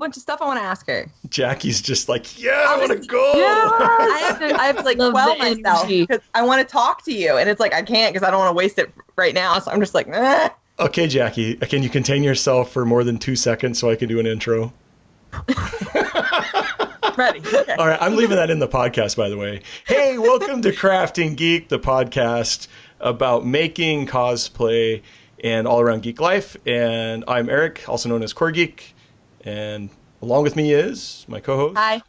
bunch of stuff I want to ask her. Jackie's just like, I want to go. Yeah, I have to like quell myself because I want to talk to you, and it's like I can't because I don't want to waste it right now. So I'm just like, Okay, Jackie, can you contain yourself for more than 2 seconds so I can do an intro? Ready. Okay. All right, I'm leaving that in the podcast, by the way. Hey, welcome to Crafting Geek, the podcast about making cosplay and all around geek life. And I'm Eric, also known as Coregeek, and along with me is my co-host. Hi,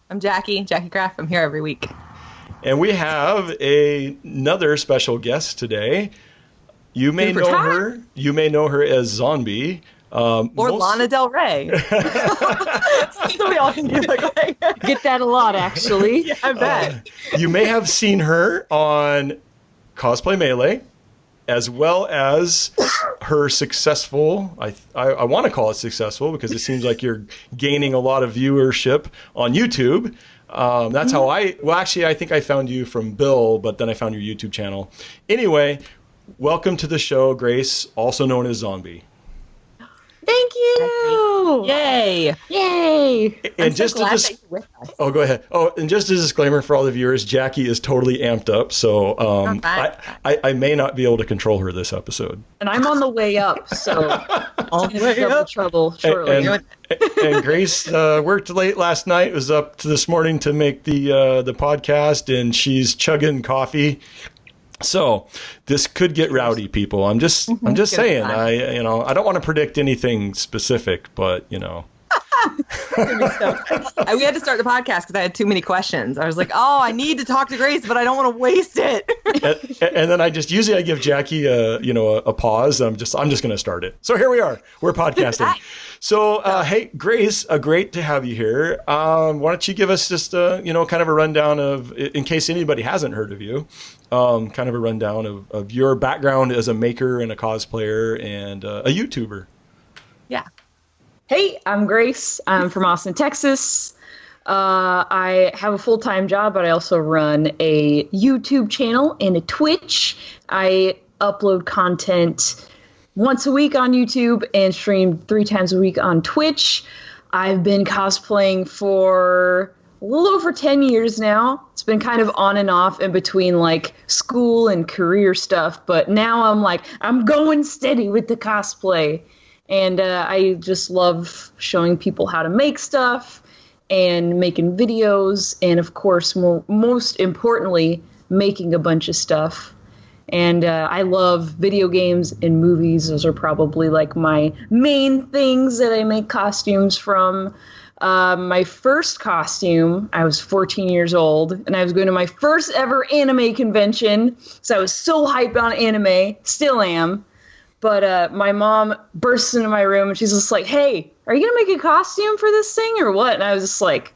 I'm Jackie Craft. I'm here every week. And we have another special guest today. You may know her. You may know her as Zonbi. Or Lana Del Rey. So we all can get that a lot, actually. Yeah, I bet. You may have seen her on Cosplay Melee, as well as her successful, I want to call it successful because it seems like you're gaining a lot of viewership on YouTube. That's how I think I found you from Bill, but then I found your YouTube channel. Anyway, welcome to the show, Grace, also known as Zonbi. Thank you! Yay! Yay! And just go ahead. Oh, and just a disclaimer for all the viewers, Jackie is totally amped up, so I may not be able to control her this episode. And I'm on the way up, so I'll get double trouble shortly. And Grace worked late last night, was up to this morning to make the podcast, and she's chugging coffee. So this could get rowdy, people. I'm just saying. I don't want to predict anything specific, but We had to start the podcast because I had too many questions. I was like, I need to talk to Grace, but I don't want to waste it. and then I give Jackie a pause. I'm just going to start it. So here we are. We're podcasting. So hey, Grace, great to have you here. Why don't you give us just kind of a rundown of, in case anybody hasn't heard of you, kind of a rundown of your background as a maker and a cosplayer and a YouTuber. Yeah. Hey, I'm Grace. I'm from Austin, Texas. I have a full-time job, but I also run a YouTube channel and a Twitch. I upload content once a week on YouTube and stream 3 times a week on Twitch. I've been cosplaying for a little over 10 years now. It's been kind of on and off in between like school and career stuff, but now I'm going steady with the cosplay. And I just love showing people how to make stuff and making videos. And of course, most importantly, making a bunch of stuff. And I love video games and movies. Those are probably like my main things that I make costumes from. My first costume, I was 14 years old, and I was going to my first ever anime convention. So I was so hyped on anime, still am. But my mom bursts into my room, and she's just like, hey, are you going to make a costume for this thing or what? And I was just like,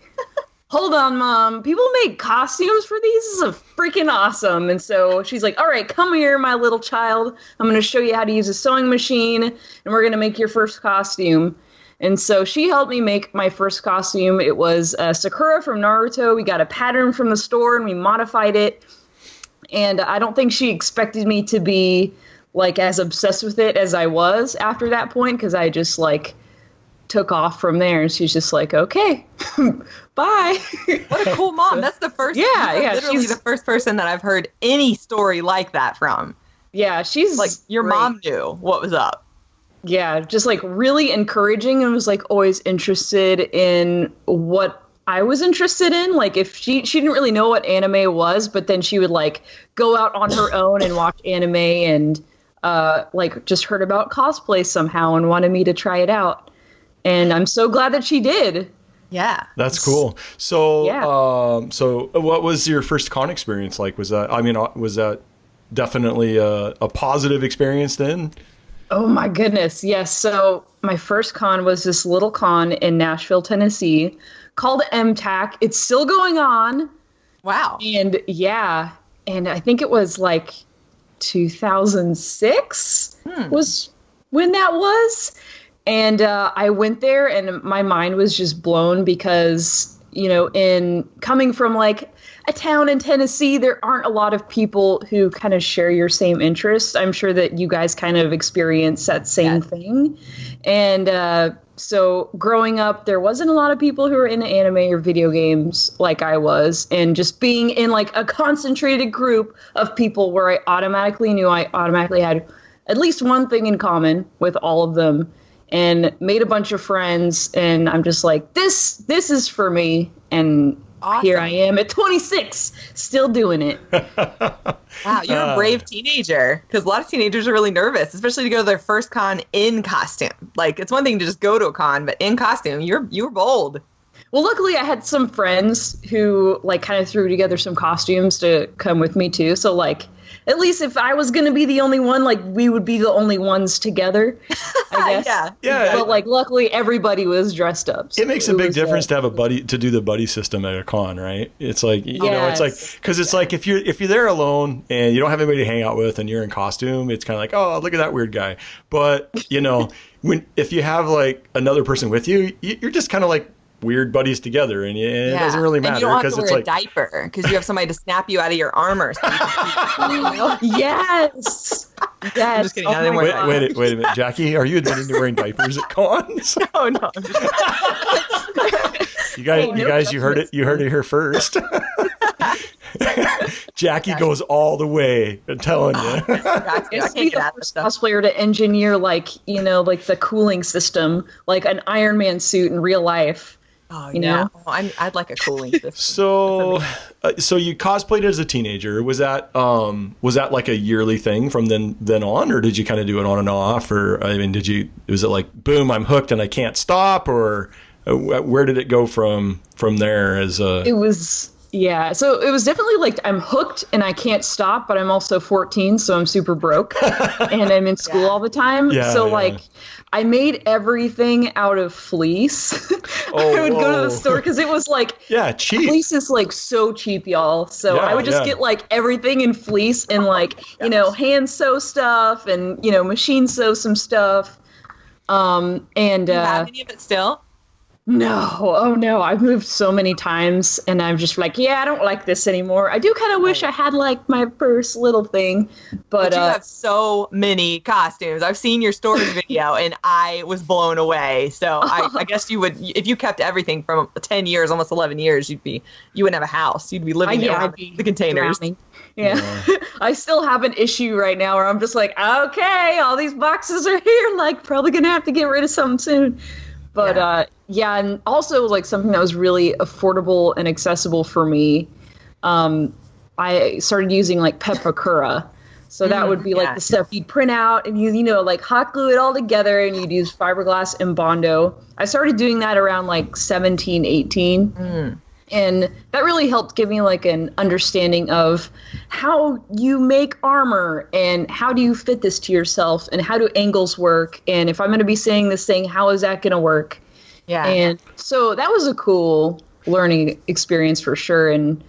hold on, Mom. People make costumes for these? This is freaking awesome. And so she's like, all right, come here, my little child. I'm going to show you how to use a sewing machine, and we're going to make your first costume. And so she helped me make my first costume. It was Sakura from Naruto. We got a pattern from the store, and we modified it. And I don't think she expected me to be like as obsessed with it as I was after that point, because I just like took off from there, and she's just like, okay, bye. What a cool mom. That's the first, literally the first person that I've heard any story like that from. Yeah, she's like, your great. mom knew what was up. Yeah, just like really encouraging, and was like always interested in what I was interested in. Like if she didn't really know what anime was, but then she would like go out on her own and watch anime, and like just heard about cosplay somehow and wanted me to try it out. And I'm so glad that she did. Yeah. That's cool. So, so what was your first con experience like? Was that definitely a positive experience then? Oh my goodness. Yes. So my first con was this little con in Nashville, Tennessee called MTAC. It's still going on. Wow. And yeah. And I think it was like 2006 was when that was. And I went there, and my mind was just blown because, in coming from like a town in Tennessee, there aren't a lot of people who kind of share your same interests. I'm sure that you guys kind of experience that same thing. And So growing up, there wasn't a lot of people who were into anime or video games like I was, and just being in like a concentrated group of people where I automatically knew I automatically had at least one thing in common with all of them, and made a bunch of friends. And I'm just like, this is for me. And awesome. Here I am at 26, still doing it. Wow, you're a brave teenager, because a lot of teenagers are really nervous, especially to go to their first con in costume. Like, it's one thing to just go to a con, but in costume, you were bold. Well, luckily I had some friends who like kind of threw together some costumes to come with me too. So like, at least if I was going to be the only one, like we would be the only ones together, I guess. Yeah. But like, luckily everybody was dressed up. So it makes a big difference to have a buddy, to do the buddy system at a con, right? It's like, you know, it's like, because it's like if you're there alone and you don't have anybody to hang out with and you're in costume, it's kind of like, oh, look at that weird guy. But you know, if you have like another person with you, you're just kind of like weird buddies together, and it doesn't really matter, because you don't have to it's wear like a diaper because you have somebody to snap you out of your armor. So Yes. I'm just kidding. Wait a minute, Jackie, are you admitting to wearing diapers at cons? No. You guys, you heard it here first. Jackie goes all the way. I'm telling you. I can't be get the out of first stuff. cosplayer to engineer like the cooling system, like an Iron Man suit in real life. Oh, you know? I'd like a cooling system. So you cosplayed as a teenager. Was that like a yearly thing from then on, or did you kind of do it on and off? Or I mean, was it like boom, I'm hooked and I can't stop, or where did it go from there? It was. Yeah, so it was definitely like I'm hooked and I can't stop, but I'm also 14, so I'm super broke and I'm in school all the time. Like I made everything out of fleece. I would go to the store because it was like, cheap. Fleece is like so cheap, y'all. So I would just get like everything in fleece and like, hand sew stuff and, machine sew some stuff. Do you have any of it still? No. Oh, no. I've moved so many times, and I'm just like, I don't like this anymore. I do kind of wish I had, like, my first little thing, but you have so many costumes. I've seen your storage video, and I was blown away. So I guess you would, if you kept everything from 10 years, almost 11 years, you wouldn't have a house. You'd be living in the containers. Drowning. Yeah. I still have an issue right now where I'm just like, okay, all these boxes are here. Like, probably going to have to get rid of something soon. But, and also, like, something that was really affordable and accessible for me, I started using, like, Pepakura. So that would be, like, the stuff you'd print out and you like, hot glue it all together, and you'd use fiberglass and Bondo. I started doing that around, like, 17, 18. And that really helped give me, like, an understanding of how you make armor and how do you fit this to yourself and how do angles work. And if I'm going to be saying this thing, how is that going to work? Yeah. And so that was a cool learning experience for sure, and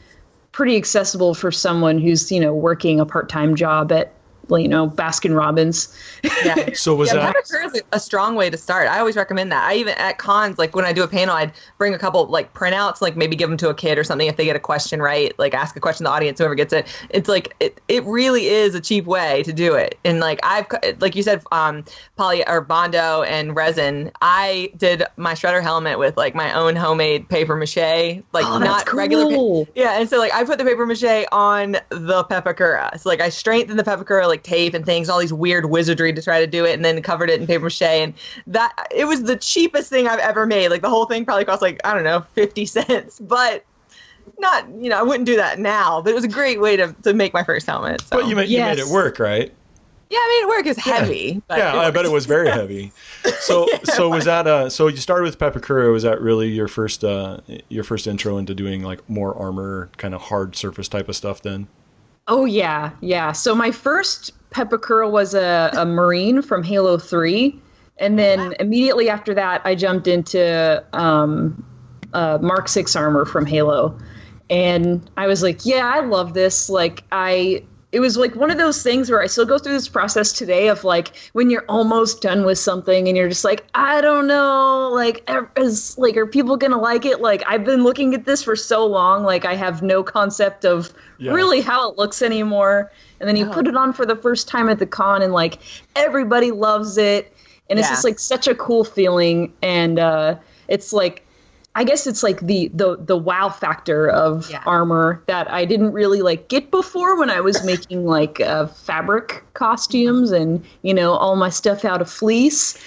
pretty accessible for someone who's, working a part-time job at, Baskin Robbins. Yeah. So was that Pepakura is a strong way to start. I always recommend that. I even at cons, like when I do a panel, I'd bring a couple like printouts, like maybe give them to a kid or something if they get a question right, like ask a question to the audience, whoever gets it. It's like it really is a cheap way to do it. And like like you said, poly or Bondo and resin. I did my shredder helmet with like my own homemade paper mache, like not cool. regular. Yeah, and so like I put the paper mache on the Pepakura. So like I strengthened the Pepakura, like tape and things, all these weird wizardry to try to do it, and then covered it in paper mache, and that it was the cheapest thing I've ever made. Like the whole thing probably cost like, I don't know, 50 cents, but not, I wouldn't do that now, but it was a great way to make my first helmet. So. But you made it work, right? Yeah, I mean, work is heavy. But I bet it was very heavy. So so was that so you started with Pepakura, was that really your first intro into doing like more armor, kind of hard surface type of stuff then? Oh, yeah. So my first Pepakura was a Marine from Halo 3. And then immediately after that, I jumped into Mark 6 armor from Halo. And I was like, I love this. Like, it was like one of those things where I still go through this process today of like when you're almost done with something and you're just like, I don't know, like, are people gonna like it? Like, I've been looking at this for so long, like I have no concept of really how it looks anymore. And then you put it on for the first time at the con and like everybody loves it. and it's just like such a cool feeling. And it's like, I guess it's like the wow factor of armor that I didn't really like get before when I was making like fabric costumes and, you know, all my stuff out of fleece.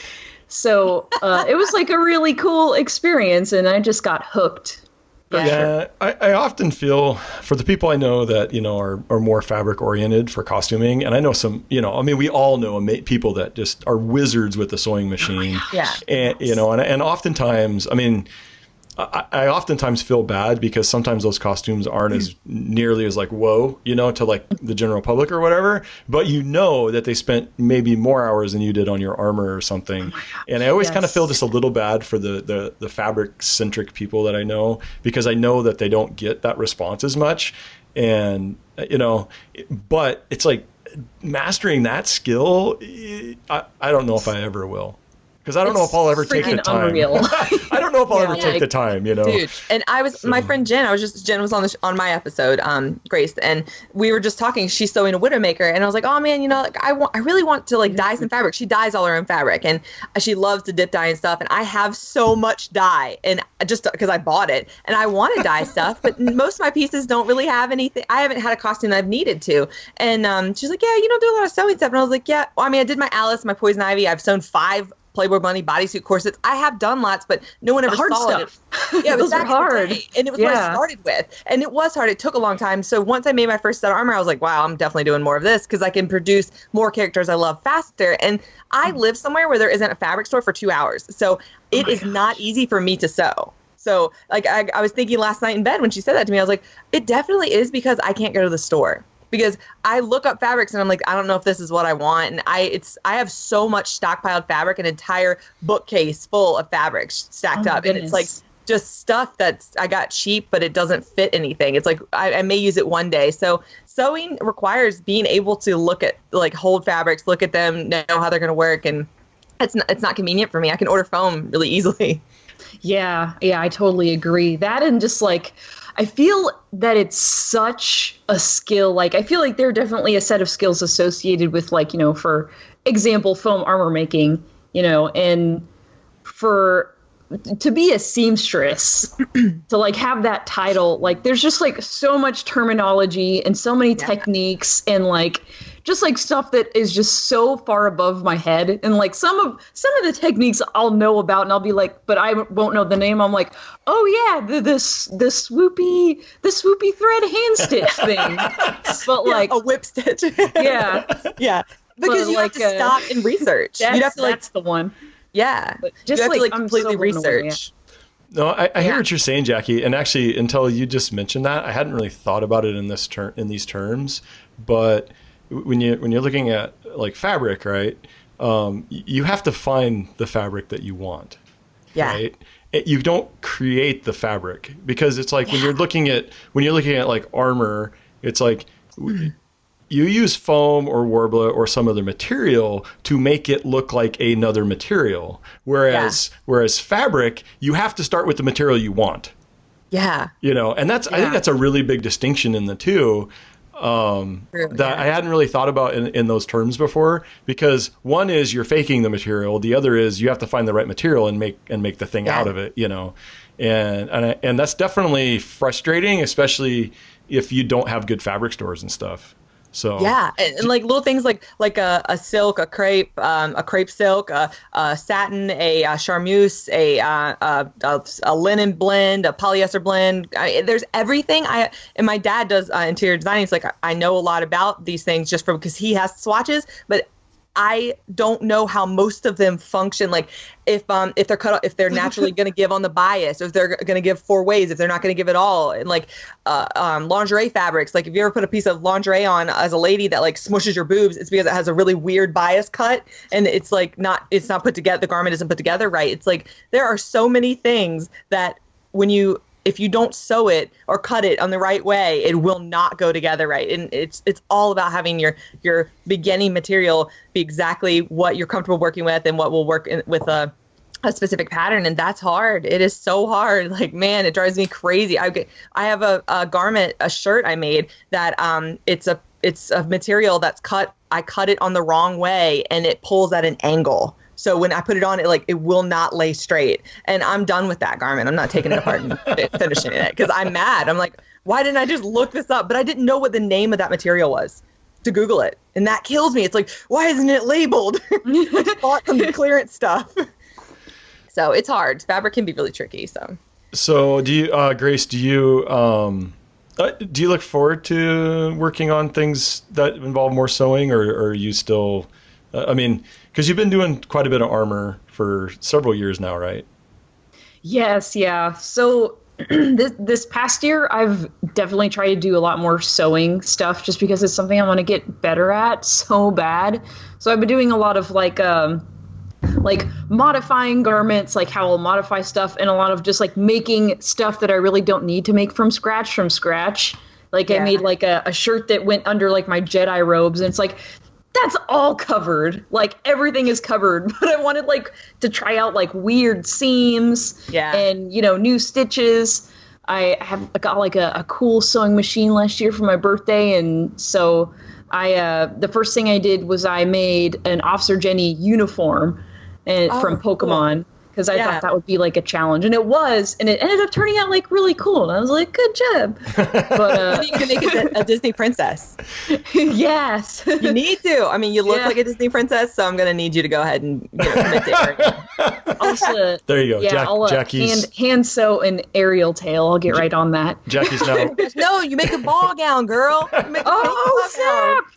So it was like a really cool experience, and I just got hooked. Yeah, I often feel for the people I know that, you know, are more fabric oriented for costuming. And I know some, you know, I mean, we all know people that just are wizards with the sewing machine. And, you know, and oftentimes, I mean, I oftentimes feel bad because sometimes those costumes aren't as nearly as like, whoa, you know, to like the general public or whatever. But you know that they spent maybe more hours than you did on your armor or something. And I always kind of feel just a little bad for the fabric centric people that I know, because I know that they don't get that response as much. And, you know, but it's like mastering that skill, I don't know if I ever will. Because I don't know if I'll ever take the time. I don't know if I'll ever take the time, you know. Dude, and my friend Jen, Jen was on my episode, Grace, and we were just talking. She's sewing a Widowmaker, and I was like, oh man, you know, like I really want to like dye some fabric. She dyes all her own fabric, and she loves to dip dye and stuff. And I have so much dye, and just because I bought it, and I want to dye stuff, but most of my pieces don't really have anything. I haven't had a costume that I've needed to. And she's like, yeah, you don't do a lot of sewing stuff, and I was like, yeah. Well, I mean, I did my Alice, my Poison Ivy. I've sewn 5 Playboy Bunny bodysuit corsets. I have done lots, but no one ever saw it. Yeah, those are hard. And it was what I started with. And it was hard. It took a long time. So once I made my first set of armor, I was like, wow, I'm definitely doing more of this because I can produce more characters I love faster. And I live somewhere where there isn't a fabric store for 2 hours. So it is not easy for me to sew. So like I was thinking last night in bed when she said that to me, I was like, it definitely is because I can't go to the store. Because I look up fabrics and I'm like, I don't know if this is what I want. And I have so much stockpiled fabric, an entire bookcase full of fabrics stacked up. Goodness. And it's like just stuff that I got cheap, but it doesn't fit anything. It's like I may use it one day. So sewing requires being able to look at, like, hold fabrics, look at them, know how they're going to work. And it's not convenient for me. I can order foam really easily. Yeah, I totally agree. That, and just like, I feel that it's such a skill. Like, I feel like there are definitely a set of skills associated with, like, you know, for example, foam armor making, you know, and to be a seamstress, to like have that title, like there's just like so much terminology and so many techniques and like just like stuff that is just so far above my head. And like some of the techniques I'll know about and I'll be like, but I won't know the name. I'm like, oh yeah, the swoopy thread hand stitch thing. But like a whip stitch. Yeah. Yeah. Because you have to stop and research. You have to that's the one. Yeah. But just you have like to completely research. No, I hear what you're saying, Jackie. And actually, until you just mentioned that, I hadn't really thought about it in these terms. But when you're looking at like fabric, right? You have to find the fabric that you want. Yeah. Right? You don't create the fabric, because it's like when you're looking at like armor, it's like you use foam or warbler or some other material to make it look like another material. Whereas fabric, you have to start with the material you want. Yeah. You know, and I think that's a really big distinction in the two. That I hadn't really thought about in those terms before, because one is you're faking the material, the other is you have to find the right material and make the thing out of it, you know, and that's definitely frustrating, especially if you don't have good fabric stores and stuff. So and like little things like a silk, a crepe silk, a satin, a charmeuse, a linen blend, a polyester blend. There's everything. And my dad does interior designing. It's like I know a lot about these things just because he has swatches, but I don't know how most of them function. Like if they're cut off, if they're naturally going to give on the bias, or if they're going to give 4 ways, if they're not going to give it all. And like lingerie fabrics, like if you ever put a piece of lingerie on as a lady that like smushes your boobs, it's because it has a really weird bias cut, and it's not put together. The garment isn't put together right. It's like there are so many things that if you don't sew it or cut it on the right way, it will not go together right. And it's all about having your beginning material be exactly what you're comfortable working with and what will work with a specific pattern. And that's hard. It is so hard. Like, man, it drives me crazy. I have a garment, a shirt I made that it's a material that's cut. I cut it on the wrong way and it pulls at an angle. So when I put it on, it will not lay straight. And I'm done with that garment. I'm not taking it apart and finishing it because I'm mad. I'm like, why didn't I just look this up? But I didn't know what the name of that material was to Google it. And that kills me. It's like, why isn't it labeled? I just bought some clearance stuff. So it's hard. Fabric can be really tricky. So do you, Grace, do you look forward to working on things that involve more sewing, or are you still, because you've been doing quite a bit of armor for several years now, right? Yes, yeah. So this past year, I've definitely tried to do a lot more sewing stuff just because it's something I want to get better at so bad. So I've been doing a lot of like modifying garments, like how I'll modify stuff, and a lot of just like making stuff that I really don't need to make from scratch. Like I made like a shirt that went under like my Jedi robes, and it's like, that's all covered. Like everything is covered, but I wanted like to try out like weird seams and, new stitches. I got like a cool sewing machine last year for my birthday. And so the first thing I did was I made an Officer Jenny uniform from Pokemon. Cool. Because I thought that would be like a challenge, and it was, and it ended up turning out like really cool. And I was like, "Good job!" But you can make it a Disney princess. Yes, you need to. I mean, you look like a Disney princess, so I'm gonna need you to go ahead and commit to her. Also, there you go. Yeah, I'll hand sew an Ariel tail. I'll get right on that. Jackie's now. No, you make a ball gown, girl.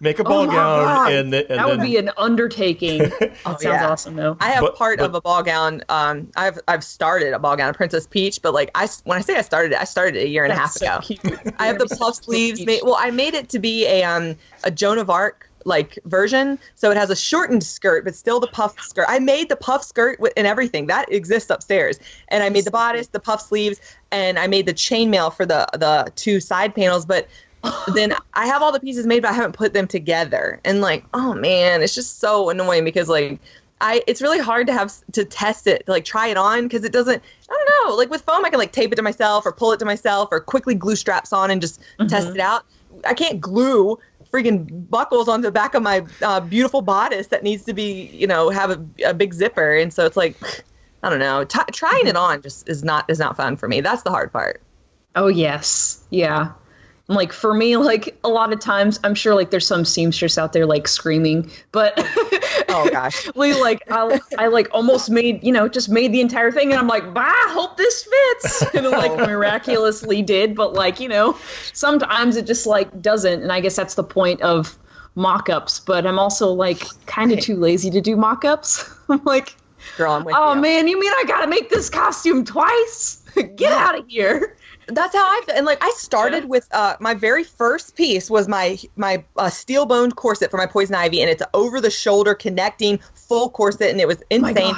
Make a ball gown, and that would be an undertaking. That sounds awesome, though. I have part of a ball gown. I've started a ball gown, Princess Peach, but like when I say I started it a year and a half ago. Cute. I have the puff sleeves made. Well, I made it to be a Joan of Arc like version, so it has a shortened skirt, but still the puff skirt. I made the puff skirt and everything that exists upstairs, and I made the bodice, the puff sleeves, and I made the chainmail for the two side panels, but. Then I have all the pieces made, but I haven't put them together, and like, oh man, it's just so annoying because like. It's really hard to test it, to like try it on, because it doesn't, I don't know, like with foam, I can like tape it to myself or pull it to myself or quickly glue straps on and just test it out. I can't glue freaking buckles on the back of my beautiful bodice that needs to be, have a big zipper. And so it's like, I don't know, trying it on just is not fun for me. That's the hard part. Oh, yes. Yeah. Like for me, like a lot of times, I'm sure like there's some seamstress out there like screaming, but oh gosh, I like almost made just made the entire thing, and I'm like, hope this fits, and it like miraculously did, but like sometimes it just like doesn't, and I guess that's the point of mock-ups. But I'm also like kind of too lazy to do mock-ups. I'm like, girl, I'm with you. Man, you mean I gotta make this costume twice? Get out of here. That's how I feel. And like I started with my very first piece was my steel boned corset for my Poison Ivy, and it's over the shoulder connecting full corset, and it was insane.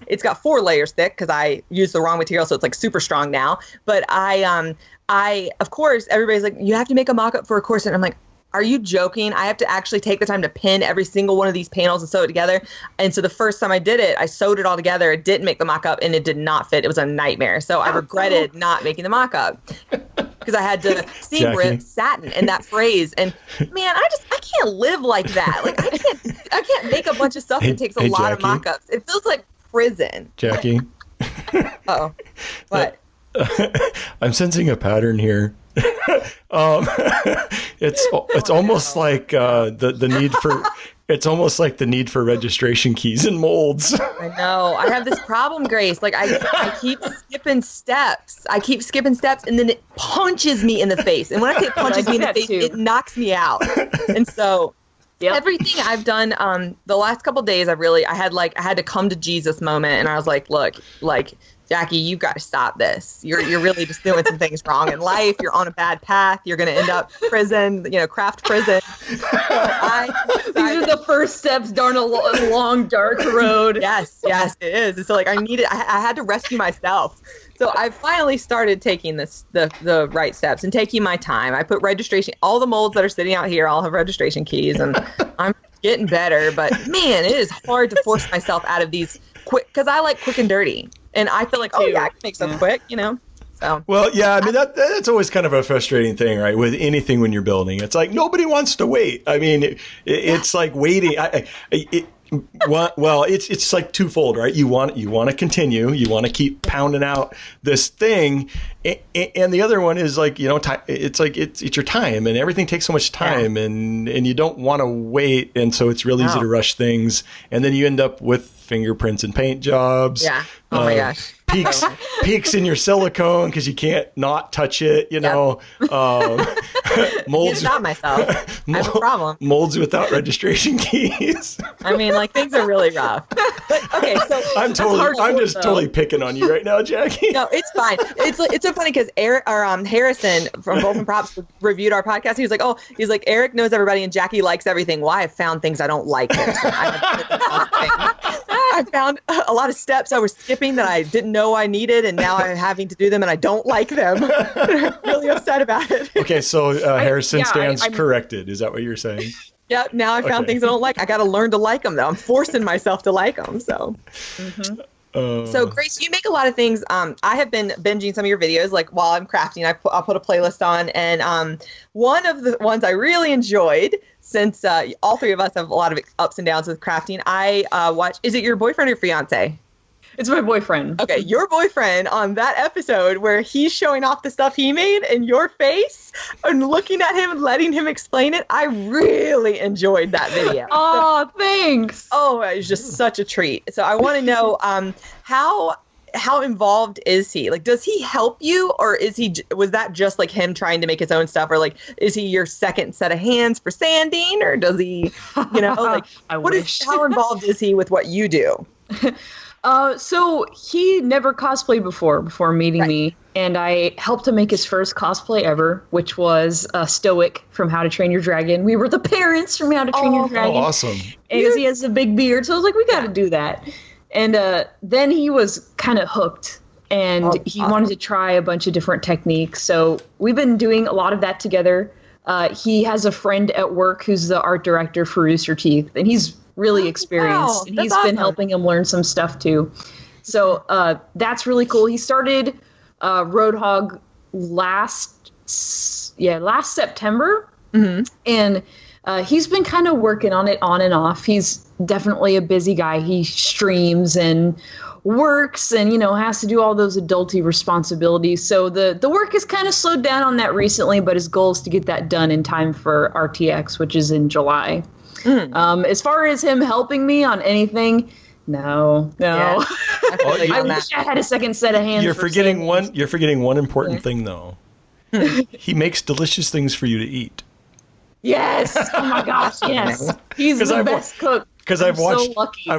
It's got 4 layers thick because I used the wrong material, so it's like super strong now. But I of course everybody's like, you have to make a mock up for a corset. And I'm like, are you joking? I have to actually take the time to pin every single one of these panels and sew it together. And so the first time I did it, I sewed it all together. It didn't make the mock-up, and it did not fit. It was a nightmare. So I regretted not making the mock-up because I had to seam rip satin in that phrase. And man, I can't live like that. Like I can't make a bunch of stuff that takes a lot of mock-ups. It feels like prison. Jackie. Uh-oh. What? I'm sensing a pattern here. It's almost like the need for it's almost like the need for registration keys and molds. I know. I have this problem, Grace. Like I keep skipping steps. And then it punches me in the face. And when I say it punches me in the face, it knocks me out. And so everything I've done the last couple of days, I had to come to Jesus moment, and I was like, look, like Jackie, you've got to stop this. You're really just doing some things wrong in life. You're on a bad path. You're going to end up prison, craft prison. These are the first steps down a long, dark road. Yes, it is. And so like I had to rescue myself. So I finally started taking the right steps and taking my time. I put registration, all the molds that are sitting out here, all have registration keys, and I'm getting better. But man, it is hard to force myself out of these quick, because I like quick and dirty. And I feel like, I can make stuff quick, So. Well, yeah, I mean, that's always kind of a frustrating thing, right? With anything when you're building, it's like nobody wants to wait. I mean, it's like waiting. Well, it's like twofold, right? You want to continue, you want to keep pounding out this thing, and the other one is like, you know, it's like it's your time, and everything takes so much time, and you don't want to wait, and so it's real easy to rush things, and then you end up with fingerprints and paint jobs. Yeah. Oh my gosh. Peaks in your silicone because you can't not touch it, you know. Molds. Stop myself. I have a problem. Molds without registration keys. I mean, like, things are really rough. But okay, so I'm just totally picking on you right now, Jackie. No, it's fine. It's so funny because Harrison from Bolton Props reviewed our podcast. He was like, Eric knows everybody and Jackie likes everything. Why? I've found things I don't like. I found a lot of steps I was skipping that I didn't know I needed, and now I'm having to do them, and I don't like them. I'm really upset about it. Okay, so Harrison stands corrected. Is that what you're saying? Yep. Now I found things I don't like. I got to learn to like them, though. I'm forcing myself to like them. So. So Grace, you make a lot of things. I have been binging some of your videos, like while I'm crafting. I'll put a playlist on, and one of the ones I really enjoyed, since all three of us have a lot of ups and downs with crafting, I watch. Is it your boyfriend or fiance? It's my boyfriend. Okay, your boyfriend on that episode where he's showing off the stuff he made in your face and looking at him and letting him explain it. I really enjoyed that video. Oh, thanks. Oh, it was just such a treat. So I want to know how involved is he? Like, does he help you, or was that just like him trying to make his own stuff, or like is he your second set of hands for sanding, or does he, you know, like how involved is he with what you do? So he never cosplayed before meeting me, and I helped him make his first cosplay ever, which was Stoic from How to Train Your Dragon. We were the parents from How to Train Your Dragon. Oh, awesome. Because he has a big beard, so I was like, we got to do that. And then he was kind of hooked, and he wanted to try a bunch of different techniques. So we've been doing a lot of that together. He has a friend at work who's the art director for Rooster Teeth, and he's really experienced, and he's been helping him learn some stuff too. So that's really cool. He started Roadhog last September, and he's been kind of working on it on and off. He's definitely a busy guy. He streams and works and, you know, has to do all those adulty responsibilities. So the work has kind of slowed down on that recently, but his goal is to get that done in time for RTX, which is in July. As far as him helping me on anything, no. Yeah. I wish I had a second set of hands. You're forgetting one important thing, though. He makes delicious things for you to eat. Yes. Oh my gosh. Yes. He's the best cook. Because I've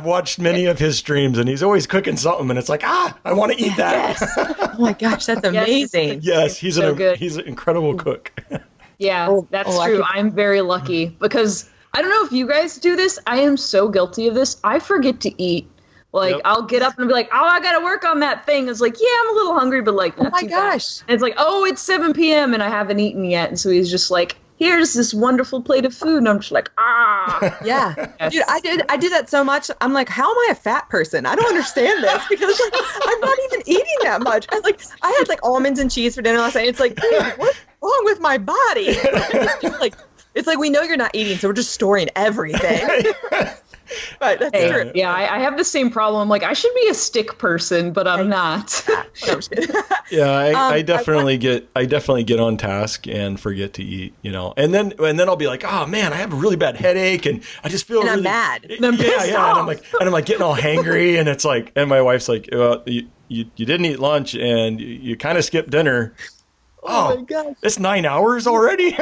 watched many of his streams, and he's always cooking something, and it's like, I want to eat that. Yes. Oh my gosh, that's amazing. Yes, he's an incredible cook. Yeah, that's true. I'm very lucky because I don't know if you guys do this. I am so guilty of this. I forget to eat. Like, I'll get up and be like, I got to work on that thing. It's like, yeah, I'm a little hungry, but like, not too bad. And it's like, it's 7 p.m. and I haven't eaten yet. And so he's just like, here's this wonderful plate of food. And I'm just like, Yeah. Yes. Dude, I did that so much. I'm like, how am I a fat person? I don't understand this because like, I'm not even eating that much. I had like almonds and cheese for dinner last night. It's like, dude, what's wrong with my body? It's like we know you're not eating, so we're just storing everything. But that's true. Yeah, I have the same problem. Like, I should be a stick person, but I'm not. Yeah, I definitely get on task and forget to eat, you know. And then I'll be like, oh man, I have a really bad headache, and I just feel I'm mad. And I'm like getting all hangry, and it's like, and my wife's like, well, you didn't eat lunch, and you kind of skipped dinner. Oh my gosh, it's 9 hours already.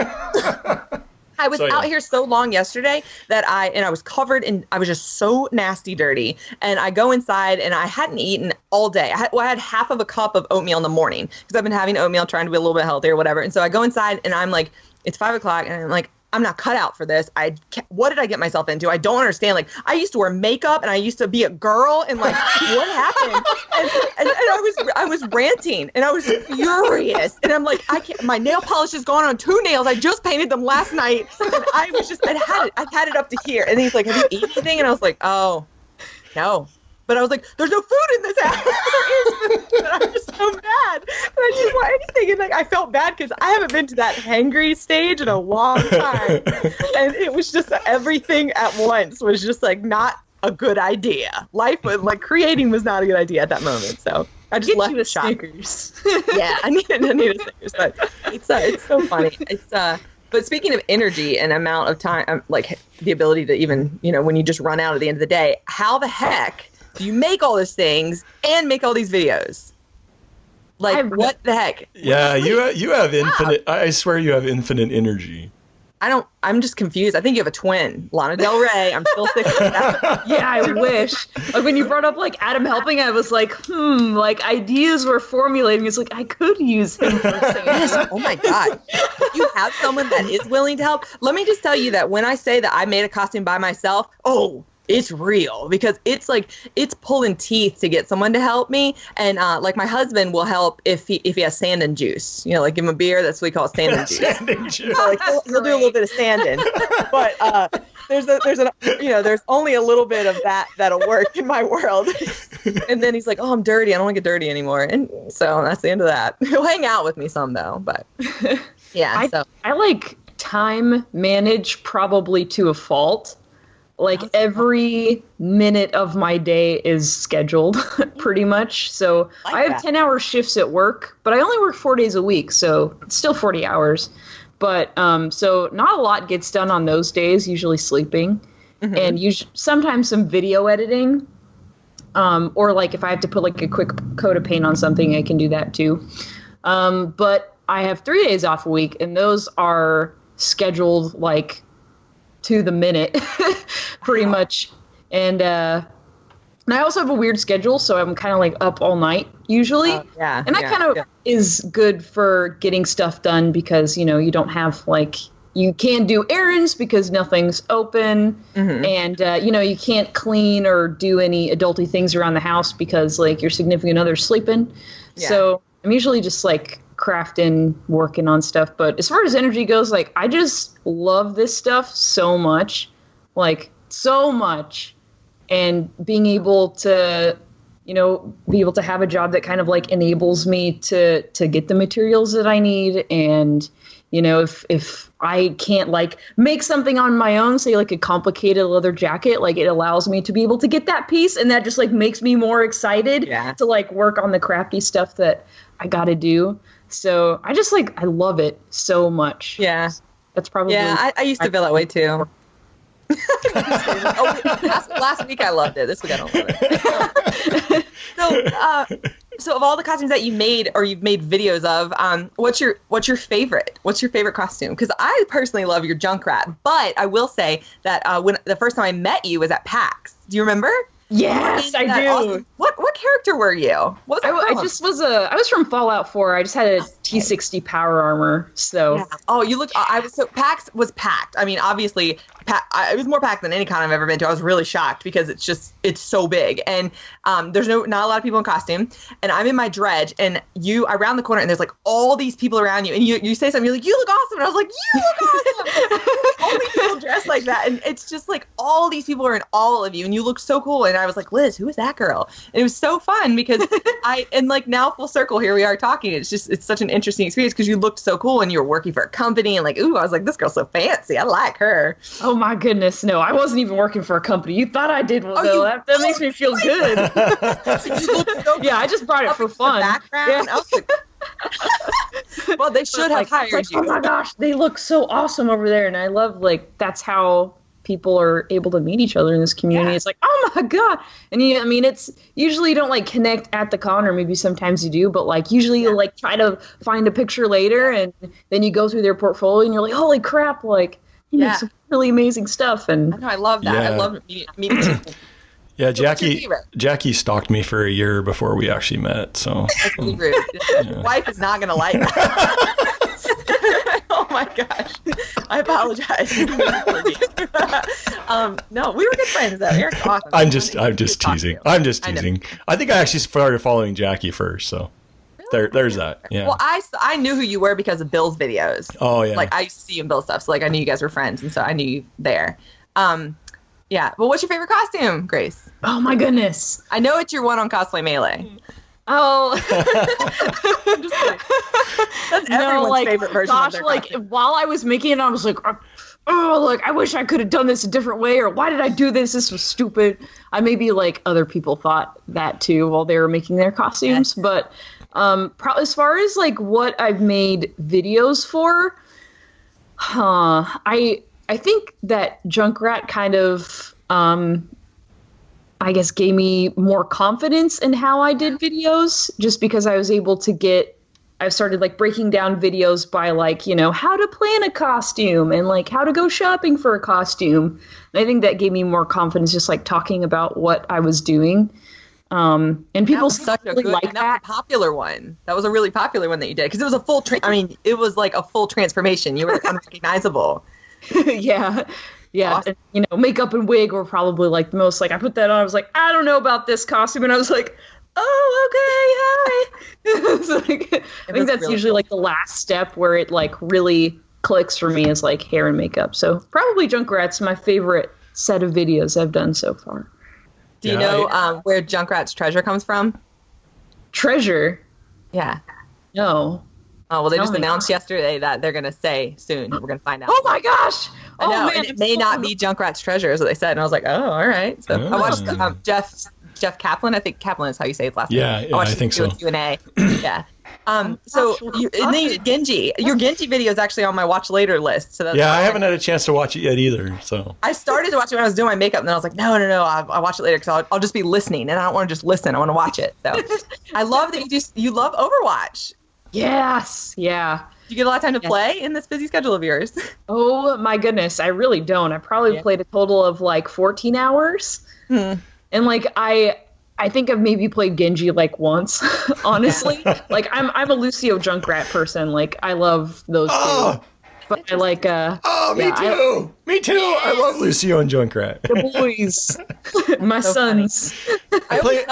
I was out here so long yesterday that I was covered in, I was just so nasty dirty. And I go inside and I hadn't eaten all day. I had half of a cup of oatmeal in the morning because I've been having oatmeal, trying to be a little bit healthier or whatever. And so I go inside and I'm like, it's 5 o'clock and I'm like, I'm not cut out for this. What did I get myself into? I don't understand. Like, I used to wear makeup and I used to be a girl and like, what happened? And I was ranting and I was furious. And I'm like, I can't, my nail polish is gone on 2 nails. I just painted them last night. And I had it up to here. And he's like, have you eaten anything? And I was like, oh, no. But I was like, there's no food in this house. There is food. And I'm just so mad. And I didn't want anything. And like, I felt bad because I haven't been to that hangry stage in a long time. And it was just everything at once was just like not a good idea. Life was like creating was not a good idea at that moment. So I just left you a shop. Snickers. Yeah, I need a Snickers, but it's so funny. But speaking of energy and amount of time, like the ability to even, when you just run out at the end of the day, how the heck do you make all those things and make all these videos? Like, what the heck? Yeah, you have infinite. I swear you have infinite energy. I'm just confused. I think you have a twin, Lana Del Rey. I'm still sick of that. Yeah, I wish. Like when you brought up like Adam helping, I was like, like ideas were formulating. It's like I could use him for saying yes. Oh my God. If you have someone that is willing to help, let me just tell you that when I say that I made a costume by myself, it's real, because it's pulling teeth to get someone to help me. And like my husband will help if he has sand juice, like give him a beer. That's what we call it, sand juice. Juice. So, like he'll do a little bit of sanding, but there's only a little bit of that'll work in my world. And then he's like, oh, I'm dirty. I don't want to get dirty anymore. And so that's the end of that. He'll hang out with me some though, but yeah. I like time manage probably to a fault. Like every minute of my day is scheduled pretty much. So I have 10-hour shifts at work, but I only work 4 days a week. So it's still 40 hours. But so not a lot gets done on those days, usually sleeping and sometimes some video editing. Or like if I have to put like a quick coat of paint on something, I can do that too. But I have 3 days off a week, and those are scheduled like to the minute pretty much. And I also have a weird schedule, so I'm kind of like up all night usually. And that kind of is good for getting stuff done, because you don't have like, you can't do errands because nothing's open, and you can't clean or do any adulty things around the house because like your significant other's sleeping. So I'm usually just like crafting, working on stuff. But as far as energy goes, like I just love this stuff so much, and being able to have a job that kind of like enables me to get the materials that I need. And if I can't like make something on my own, say like a complicated leather jacket, like it allows me to be able to get that piece, and that just like makes me more excited to like work on the crafty stuff that I gotta do. So I just I love it so much. Yeah. That's probably. Yeah, I used to feel that way too. Last week I loved it. This week I don't love it. So of all the costumes that you made or you've made videos of, what's your favorite? What's your favorite costume? Because I personally love your Junkrat, but I will say that when the first time I met you was at PAX. Do you remember? Yes, I do. Awesome? What character were you? What was I was from Fallout 4. I just had a T60 power armor. So you look. PAX was packed. I mean, obviously, it was more packed than any con I've ever been to. I was really shocked because it's so big, and there's not a lot of people in costume, and I'm in my dredge, and I round the corner, and there's like all these people around you, and you say something, you're like, you look awesome, and I was like, you look awesome. Only people dressed like that, and it's just like all these people are in all of you, and you look so cool, and I was like, Liz, who is that girl? And it was so fun because now full circle, here we are talking. It's such an interesting experience because you looked so cool, and you were working for a company, and I was like, this girl's so fancy. I like her. Oh my goodness, no, I wasn't even working for a company. You thought I did, though. That makes me feel good. I just brought it for fun. Background. Yeah. I was like, well, they should have hired you. Oh my gosh, they look so awesome over there, and I love that's how people are able to meet each other in this community. It's like, oh my god. And it's usually you don't connect at the con, or maybe sometimes you do, but usually you try to find a picture later, and then you go through their portfolio and you're like, holy crap, you make some really amazing stuff. And I know, I love that. I love meeting people. Yeah, Jackie stalked me for a year before we actually met. So that's really rude. Your wife is not going to like that. Oh my gosh, I apologize. No, we were good friends though. Eric's awesome. I'm just teasing. I think I actually started following Jackie first. So there's that. Yeah. Well, I knew who you were because of Bill's videos. Oh yeah. I used to see you in Bill's stuff, so I knew you guys were friends, and so I knew you there. Yeah. Well, what's your favorite costume, Grace? Oh my goodness. I know it's your one on Cosplay Melee. Oh, I'm just kidding. That's everyone's favorite version of their costume. while I was making it, I was like, oh, like I wish I could have done this a different way, or why did I do this? This was stupid. I maybe like other people thought that too while they were making their costumes, but as far as like what I've made videos for, I think that Junkrat kind of I guess gave me more confidence in how I did videos, just because I was able to I've started like breaking down videos by like, you know, how to plan a costume and like how to go shopping for a costume. And I think that gave me more confidence, just like talking about what I was doing. And people really like that. That was a popular one. That was a really popular one that you did, because it was a full it was like a full transformation. You were unrecognizable. Yeah. Awesome. And, you know, makeup and wig were probably like the most, like I put that on, I was like, I don't know about this costume, and I was like, oh, okay, hi. So, like, I think that's really usually cool. Like the last step where it like really clicks for me is like hair and makeup. So probably Junkrat's my favorite set of videos I've done so far. Do you know where Junkrat's treasure comes from? Treasure? Yeah. No. Oh, well, they just announced yesterday that they're going to say soon. We're going to find out. Oh, my gosh. I know. Man, and it may not be Junkrat's treasure, is what they said. And I was like, oh, all right. So I watched Jeff Kaplan. I think Kaplan is how you say his last name. Yeah, I think so. Q&A. Yeah. And then Genji. Your Genji video is actually on my watch later list. So that's I haven't had a chance to watch it yet either. So I started to watch it when I was doing my makeup, and then I was like, no, I'll watch it later, because I'll just be listening, and I don't want to just listen. I want to watch it. So I love that you love Overwatch. Yes. Yeah. Do you get a lot of time to play in this busy schedule of yours? Oh my goodness, I really don't. I probably played a total of like 14 hours. And like I think I've maybe played Genji like once, honestly. Like I'm a Lucio Junkrat person. Like I love those two. But I like me too. Me too. I love Lucio and Junkrat. The boys. My sons. I play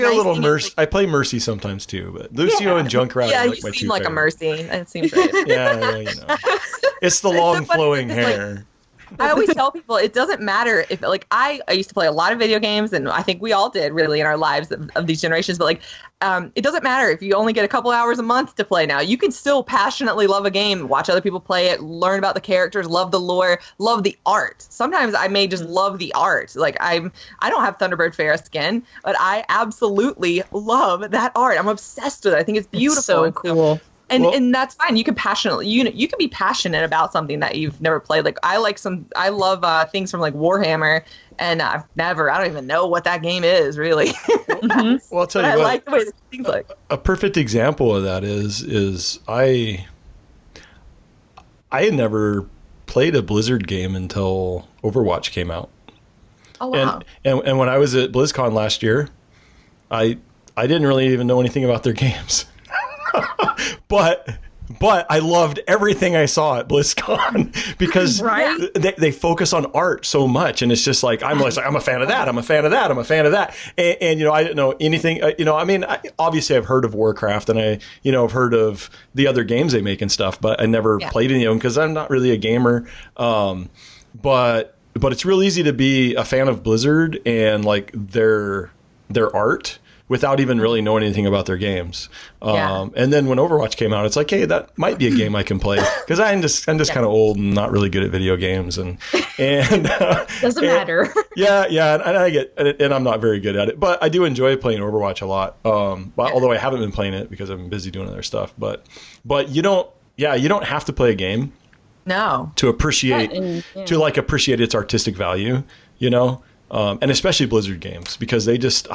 a little Mercy. I play Mercy sometimes too, but Lucio and Junkrat are like my two seem like favorites. a Mercy. That seems right. Yeah, you know. It's the long flowing hair. I always tell people it doesn't matter if, like, I used to play a lot of video games, and I think we all did really in our lives of these generations, but like it doesn't matter if you only get a couple hours a month to play now. You can still passionately love a game, watch other people play it, learn about the characters, love the lore, love the art. Sometimes I may just love the art. Like I don't have Thunderbird fair skin, but I absolutely love that art. I'm obsessed with it. I think it's beautiful. It's so cool. And that's fine. You can passionately, you can be passionate about something that you've never played. Like I love things from like Warhammer, and I don't even know what that game is really. Well, I'll tell you what. I like the way that things look. A perfect example of that is I had never played a Blizzard game until Overwatch came out. Oh wow! And when I was at BlizzCon last year, I didn't really even know anything about their games. But I loved everything I saw at BlizzCon because they focus on art so much, and it's just like I'm a fan of that. I'm a fan of that. I'm a fan of that. And you know, I didn't know anything. I mean, obviously I've heard of Warcraft, and I've heard of the other games they make and stuff, but I never played any of them because I'm not really a gamer. But it's real easy to be a fan of Blizzard and like their art without even really knowing anything about their games. And then when Overwatch came out, it's like, hey, that might be a game I can play, because I'm just kind of old and not really good at video games, and doesn't matter. And I get it, and I'm not very good at it, but I do enjoy playing Overwatch a lot. Although I haven't been playing it because I'm busy doing other stuff. But you don't have to play a game to appreciate appreciate its artistic value, you know. And especially Blizzard games, because they just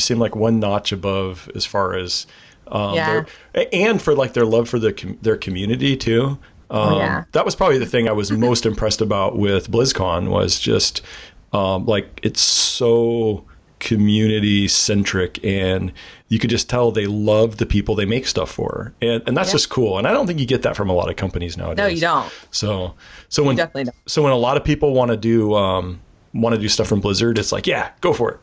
seem like one notch above as far as and for like their love for their community too. That was probably the thing I was most impressed about with BlizzCon, was just like it's so community centric, and you could just tell they love the people they make stuff for, and that's just cool. And I don't think you get that from a lot of companies nowadays. No, you don't. So when a lot of people want to do stuff from Blizzard, it's like, yeah, go for it.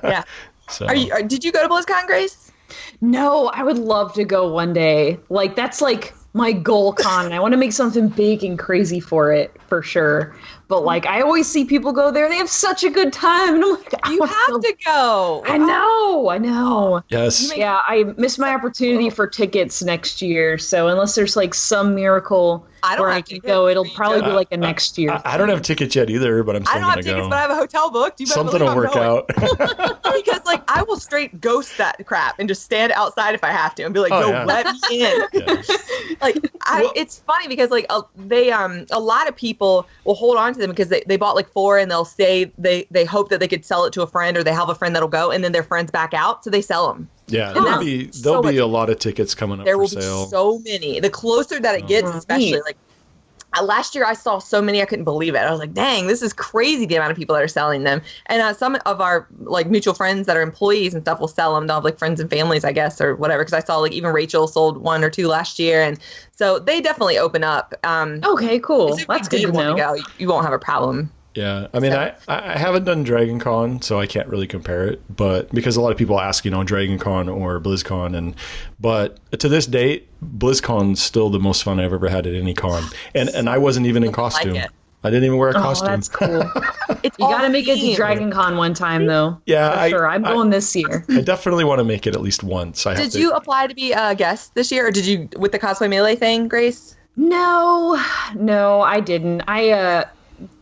Yeah. So did you go to BlizzCon, Grace? No, I would love to go one day. Like that's like my goal con. I want to make something big and crazy for it, for sure. But like, I always see people go there. They have such a good time, and I'm like, you have to go. I know. Yes. Yeah, I missed my opportunity for tickets next year. So unless there's like some miracle where I can go, it'll probably be like a next year. I don't have tickets yet either, but I'm still going to go. I don't have tickets, but I have a hotel booked. You better Something will work out. Because like, I will straight ghost that crap and just stand outside if I have to and be like, let me in. Yeah. Like, it's funny because like a lot of people will hold on to them because they bought like 4 and they'll say they hope that they could sell it to a friend, or they have a friend that'll go, and then their friends back out, so they sell them. Yeah, there'll be a lot of tickets coming up for sale. There will be so many. The closer that it gets, especially like last year, I saw so many I couldn't believe it. I was like, dang, this is crazy, the amount of people that are selling them. And some of our like mutual friends that are employees and stuff will sell them. They'll have like friends and families, I guess, or whatever. Because I saw like even Rachel sold 1 or 2 last year, and so they definitely open up. Okay, cool. That's good to know. You won't have a problem. Yeah, I mean, I haven't done Dragon Con, so I can't really compare it, but because a lot of people ask, Dragon Con or BlizzCon, but to this date, BlizzCon's still the most fun I've ever had at any con, and I wasn't even in costume. I didn't even wear a costume. That's cool. You got to make it to Dragon Con one time, though. Yeah, for sure. I'm going this year. I definitely want to make it at least once. Did you apply to be a guest this year, or did you with the Cosplay Melee thing, Grace? No, I didn't.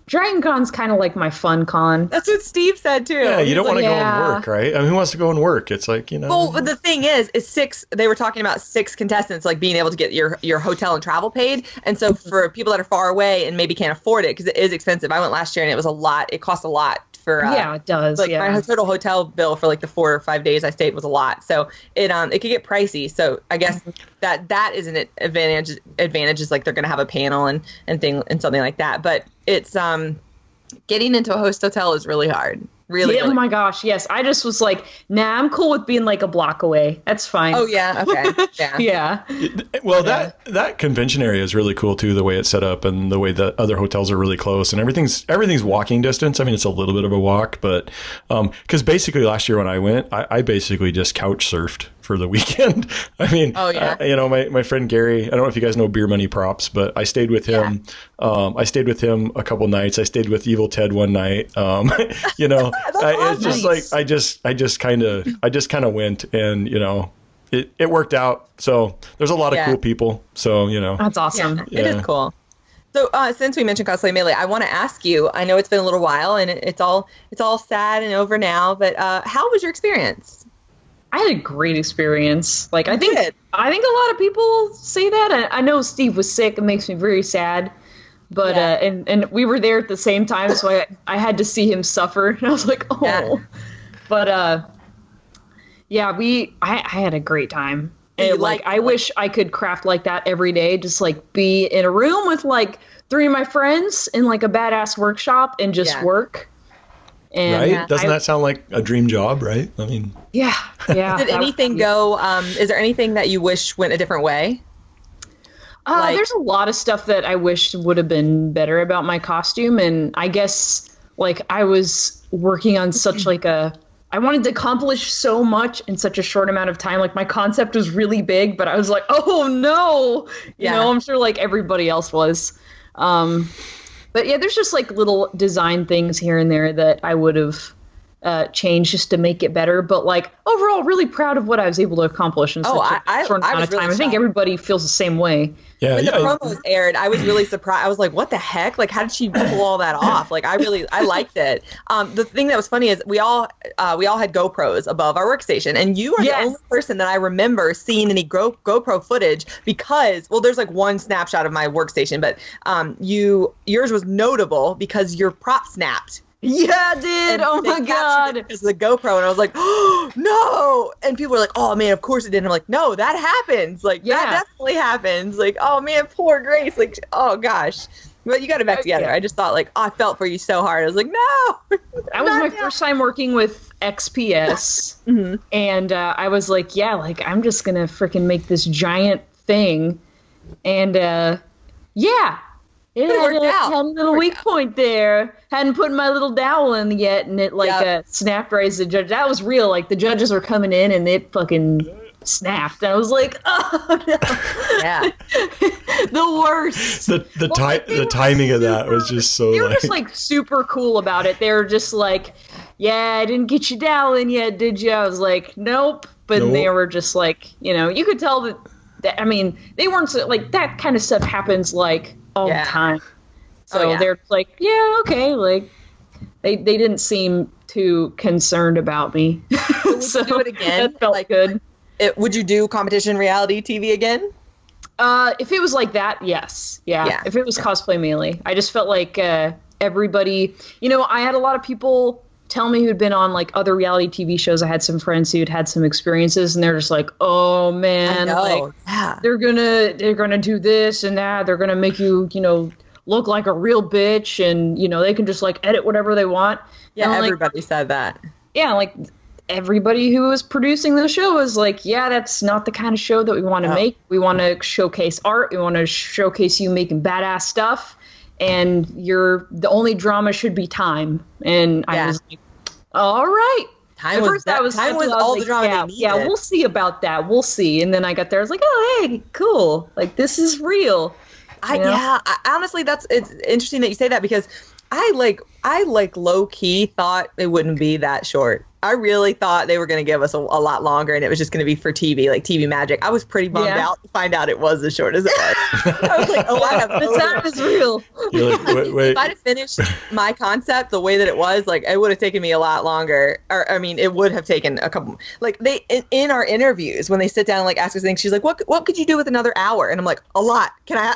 Dragon Con's kind of like my fun con. That's what Steve said too. Yeah, you don't want to go and work, right? I mean, who wants to go and work? It's like, Well, the thing is 6. They were talking about 6 contestants, like being able to get your hotel and travel paid. And so for people that are far away and maybe can't afford it, because it is expensive. I went last year and it was a lot. It cost a lot for. It does. Like my total hotel bill for like the 4 or 5 days I stayed was a lot. So it could get pricey. So I guess that is an advantage. Advantage is like they're going to have a panel and something like that. But it's getting into a host hotel is really hard. Really, oh my gosh, yes. I just was like, nah, I'm cool with being like a block away. That's fine. Oh yeah, okay, yeah. Well, that convention area is really cool too. The way it's set up and the way that other hotels are really close and everything's walking distance. I mean, it's a little bit of a walk, but because basically last year when I went, I basically just couch surfed for the weekend. I mean, my friend Gary, I don't know if you guys know Beer Money Props, but I stayed with him. I stayed with him a couple nights. I stayed with Evil Ted one night. It's just like I just kind of went, and it worked out. So there's a lot of cool people. So that's awesome. Yeah, it is cool. So since we mentioned Cosplay Melee, I want to ask you. I know it's been a little while, and it's all sad and over now. But how was your experience? I had a great experience. Like I think a lot of people say that. I know Steve was sick. It makes me very sad. But and we were there at the same time, so I had to see him suffer, and I was like, oh. Yeah. But I had a great time. And I wish I could craft like that every day. Just like be in a room with like 3 of my friends in like a badass workshop and just work. And right? Doesn't that sound like a dream job, right? I mean, yeah. Did anything go? Is there anything that you wish went a different way? There's a lot of stuff that I wish would have been better about my costume, and I guess like I was working on such I wanted to accomplish so much in such a short amount of time. Like my concept was really big, but I was like, oh no, I'm sure like everybody else was. But yeah, there's just like little design things here and there that I would have changed just to make it better. But like overall, really proud of what I was able to accomplish in such a short amount of time. I think everybody feels the same way. Yeah, when the promos aired, I was really surprised. I was like, what the heck? Like, how did she pull all that off? Like, I liked it. The thing that was funny is we all had GoPros above our workstation, and you are the only person that I remember seeing any GoPro footage because, well, there's like one snapshot of my workstation, but yours was notable because your prop snapped. Yeah, it did. Oh my God. Because of the GoPro. And I was like, oh, no. And people were like, oh, man, of course it did. And I'm like, no, that happens. Like, that definitely happens. Like, oh, man, poor Grace. Like, oh, gosh. But you got it back together. I just thought, like, oh, I felt for you so hard. I was like, no. That was my first time working with XPS. Mm-hmm. And I was like, I'm just going to freaking make this giant thing. And, it had a little weak point there. Hadn't put my little dowel in yet, and it snapped right as the judge. That was real. Like the judges were coming in, and it fucking snapped. And I was like, oh no. Yeah. The worst. The timing of that was just so. They were just like super cool about it. They were just like, "Yeah, I didn't get you Dallin yet, did you?" I was like, "Nope." But they were just like, you could tell that. I mean, they weren't like that kind of stuff happens like all the time. So they're like, "Yeah, okay." Like they didn't seem too concerned about me. Would you do it again? That felt like good. Would you do competition reality TV again? If it was like that, yes. Yeah. If it was Cosplay Melee. I just felt like everybody, I had a lot of people tell me who'd been on like other reality TV shows. I had some friends who'd had some experiences and they're just like, oh man, like they're gonna do this and that. They're gonna make you, look like a real bitch and, they can just like edit whatever they want. Yeah, everybody said that. Yeah, like everybody who was producing the show was like, yeah, that's not the kind of show that we want to make. We want to showcase art. We want to showcase you making badass stuff. And the only drama should be time. And I was like, all right. Time was all the drama they needed. Yeah, we'll see about that. We'll see. And then I got there. I was like, oh, hey, cool. Like, this is real. Honestly, it's interesting that you say that because I low key thought it wouldn't be that short. I really thought they were going to give us a lot longer and it was just going to be for TV, like TV magic. I was pretty bummed out to find out it was as short as it was. I was like, I have the time is real. Like, wait. If I'd have finished my concept the way that it was, like it would have taken me a lot longer. Or I mean, it would have taken a couple. Like they in our interviews when they sit down and like ask us things, she's like, "What could you do with another hour?" And I'm like, "A lot. Can I?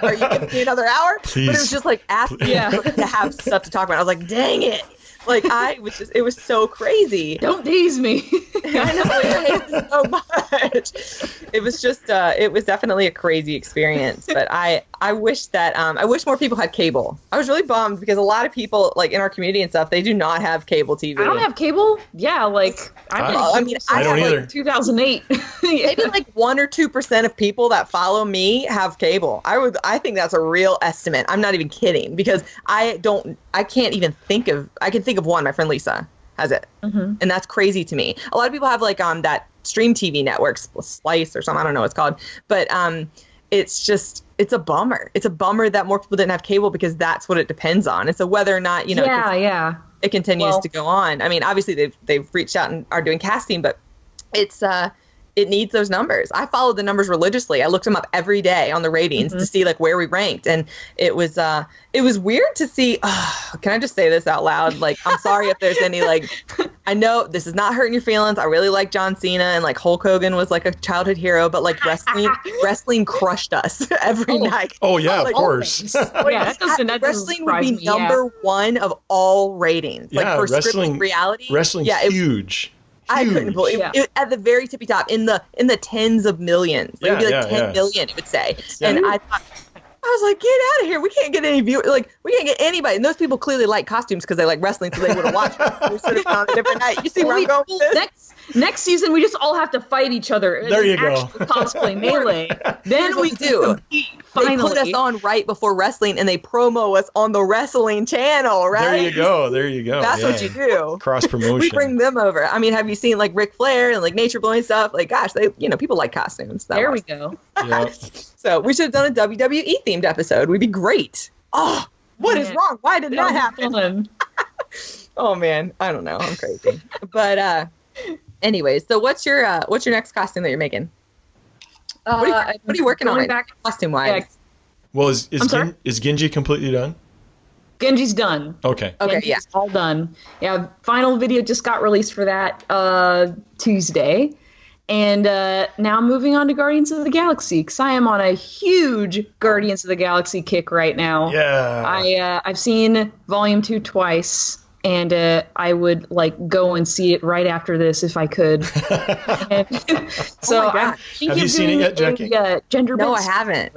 Are you giving me another hour?" Please. But it was just like asking to have stuff to talk about. I was like, "Dang it." Like it was so crazy. Don't tease me. I know, I hate it so much. It was just, it was definitely a crazy experience. But I wish that, I wish more people had cable. I was really bummed because a lot of people, like in our community and stuff, they do not have cable TV. I don't have cable. Yeah, like I don't either. Like 2008. Maybe like 1 or 2% of people that follow me have cable. I think that's a real estimate. I'm not even kidding because I can think of one. My friend Lisa has it, and that's crazy to me. A lot of people have like that stream TV network, Slice or something. I don't know what it's called, but it's a bummer. It's a bummer that more people didn't have cable because that's what it depends on. And so whether or not it continues to go on. I mean, obviously they've reached out and are doing casting, but it needs those numbers. I followed the numbers religiously. I looked them up every day on the ratings to see like where we ranked. And it was weird to see, can I just say this out loud? Like, I'm sorry if there's any, like, I know this is not hurting your feelings. I really like John Cena and like Hulk Hogan was like a childhood hero, but like wrestling crushed us every night. Oh yeah, of course. Wrestling would be number one of all ratings. Like for scripted reality. Wrestling's huge. I couldn't believe it at the very tippy top in the tens of millions. Like, it'd be like 10 million, it would say. And I was like, get out of here. We can't get any viewers. Like, we can't get anybody. And those people clearly like costumes because they like wrestling, so they would have watched it. We're sitting on a different night. You see where I'm going with this? Next season, we just all have to fight each other. There you go. Cosplay Melee. Then we do. Finally. They put us on right before wrestling, and they promo us on the wrestling channel, right? There you go. That's what you do. Cross promotion. We bring them over. I mean, have you seen like Ric Flair and like nature blowing stuff? Like, gosh, people like costumes. There we go. Yep. So we should have done a WWE themed episode. We'd be great. Oh, what is wrong? Why did that happen? Oh man, I don't know. I'm crazy. But anyways, so what's your next costume that you're making? What are you working on costume wise? Yeah. Well, is Genji completely done? Genji's done. Okay. Genji's all done. Yeah, final video just got released for that Tuesday. And now moving on to Guardians of the Galaxy, because I am on a huge Guardians of the Galaxy kick right now. Yeah. I've seen Volume 2 twice. And I would like go and see it right after this if I could. So have you seen it yet, Jackie? Gender no, I haven't.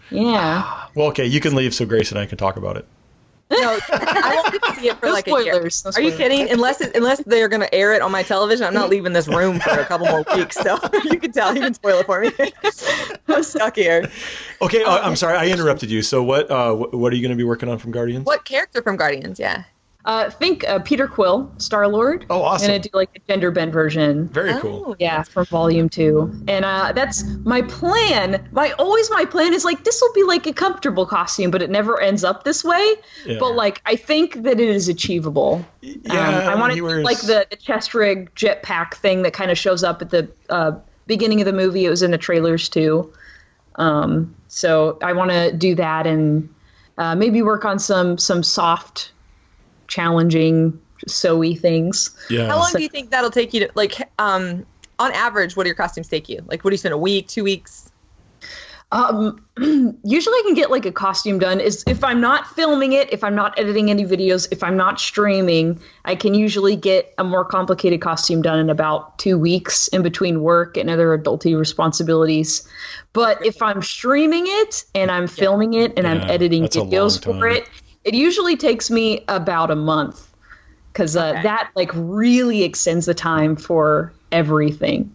Yeah. Well, okay, you can leave so Grace and I can talk about it. No, I won't get to see it for like a year. No Are you kidding? Unless they're going to air it on my television, I'm not leaving this room for a couple more weeks. So you can spoil it for me. I'm stuck here. Okay, I'm sorry, I interrupted you. So what are you going to be working on from Guardians? What character from Guardians? Yeah. Think Peter Quill, Star-Lord. Oh, awesome. I'm going to do like a gender bend version. Very cool. Yeah, from Volume 2. And that's my plan. My plan is like, this will be like a comfortable costume, but it never ends up this way. Yeah. But like, I think that it is achievable. Yeah, I want to wears... like the chest rig jetpack thing that kind of shows up at the beginning of the movie. It was in the trailers too. So I want to do that and maybe work on some soft, challenging, sewy things. Yeah. How long do you think that'll take you to, like, on average, what do your costumes take you? Like, what do you spend, a week, 2 weeks? Usually I can get like a costume done is if I'm not filming it, if I'm not editing any videos, if I'm not streaming, I can usually get a more complicated costume done in about 2 weeks in between work and other adulty responsibilities. But if I'm streaming it and I'm filming it and I'm editing videos for it, it usually takes me about a month because that like really extends the time for everything.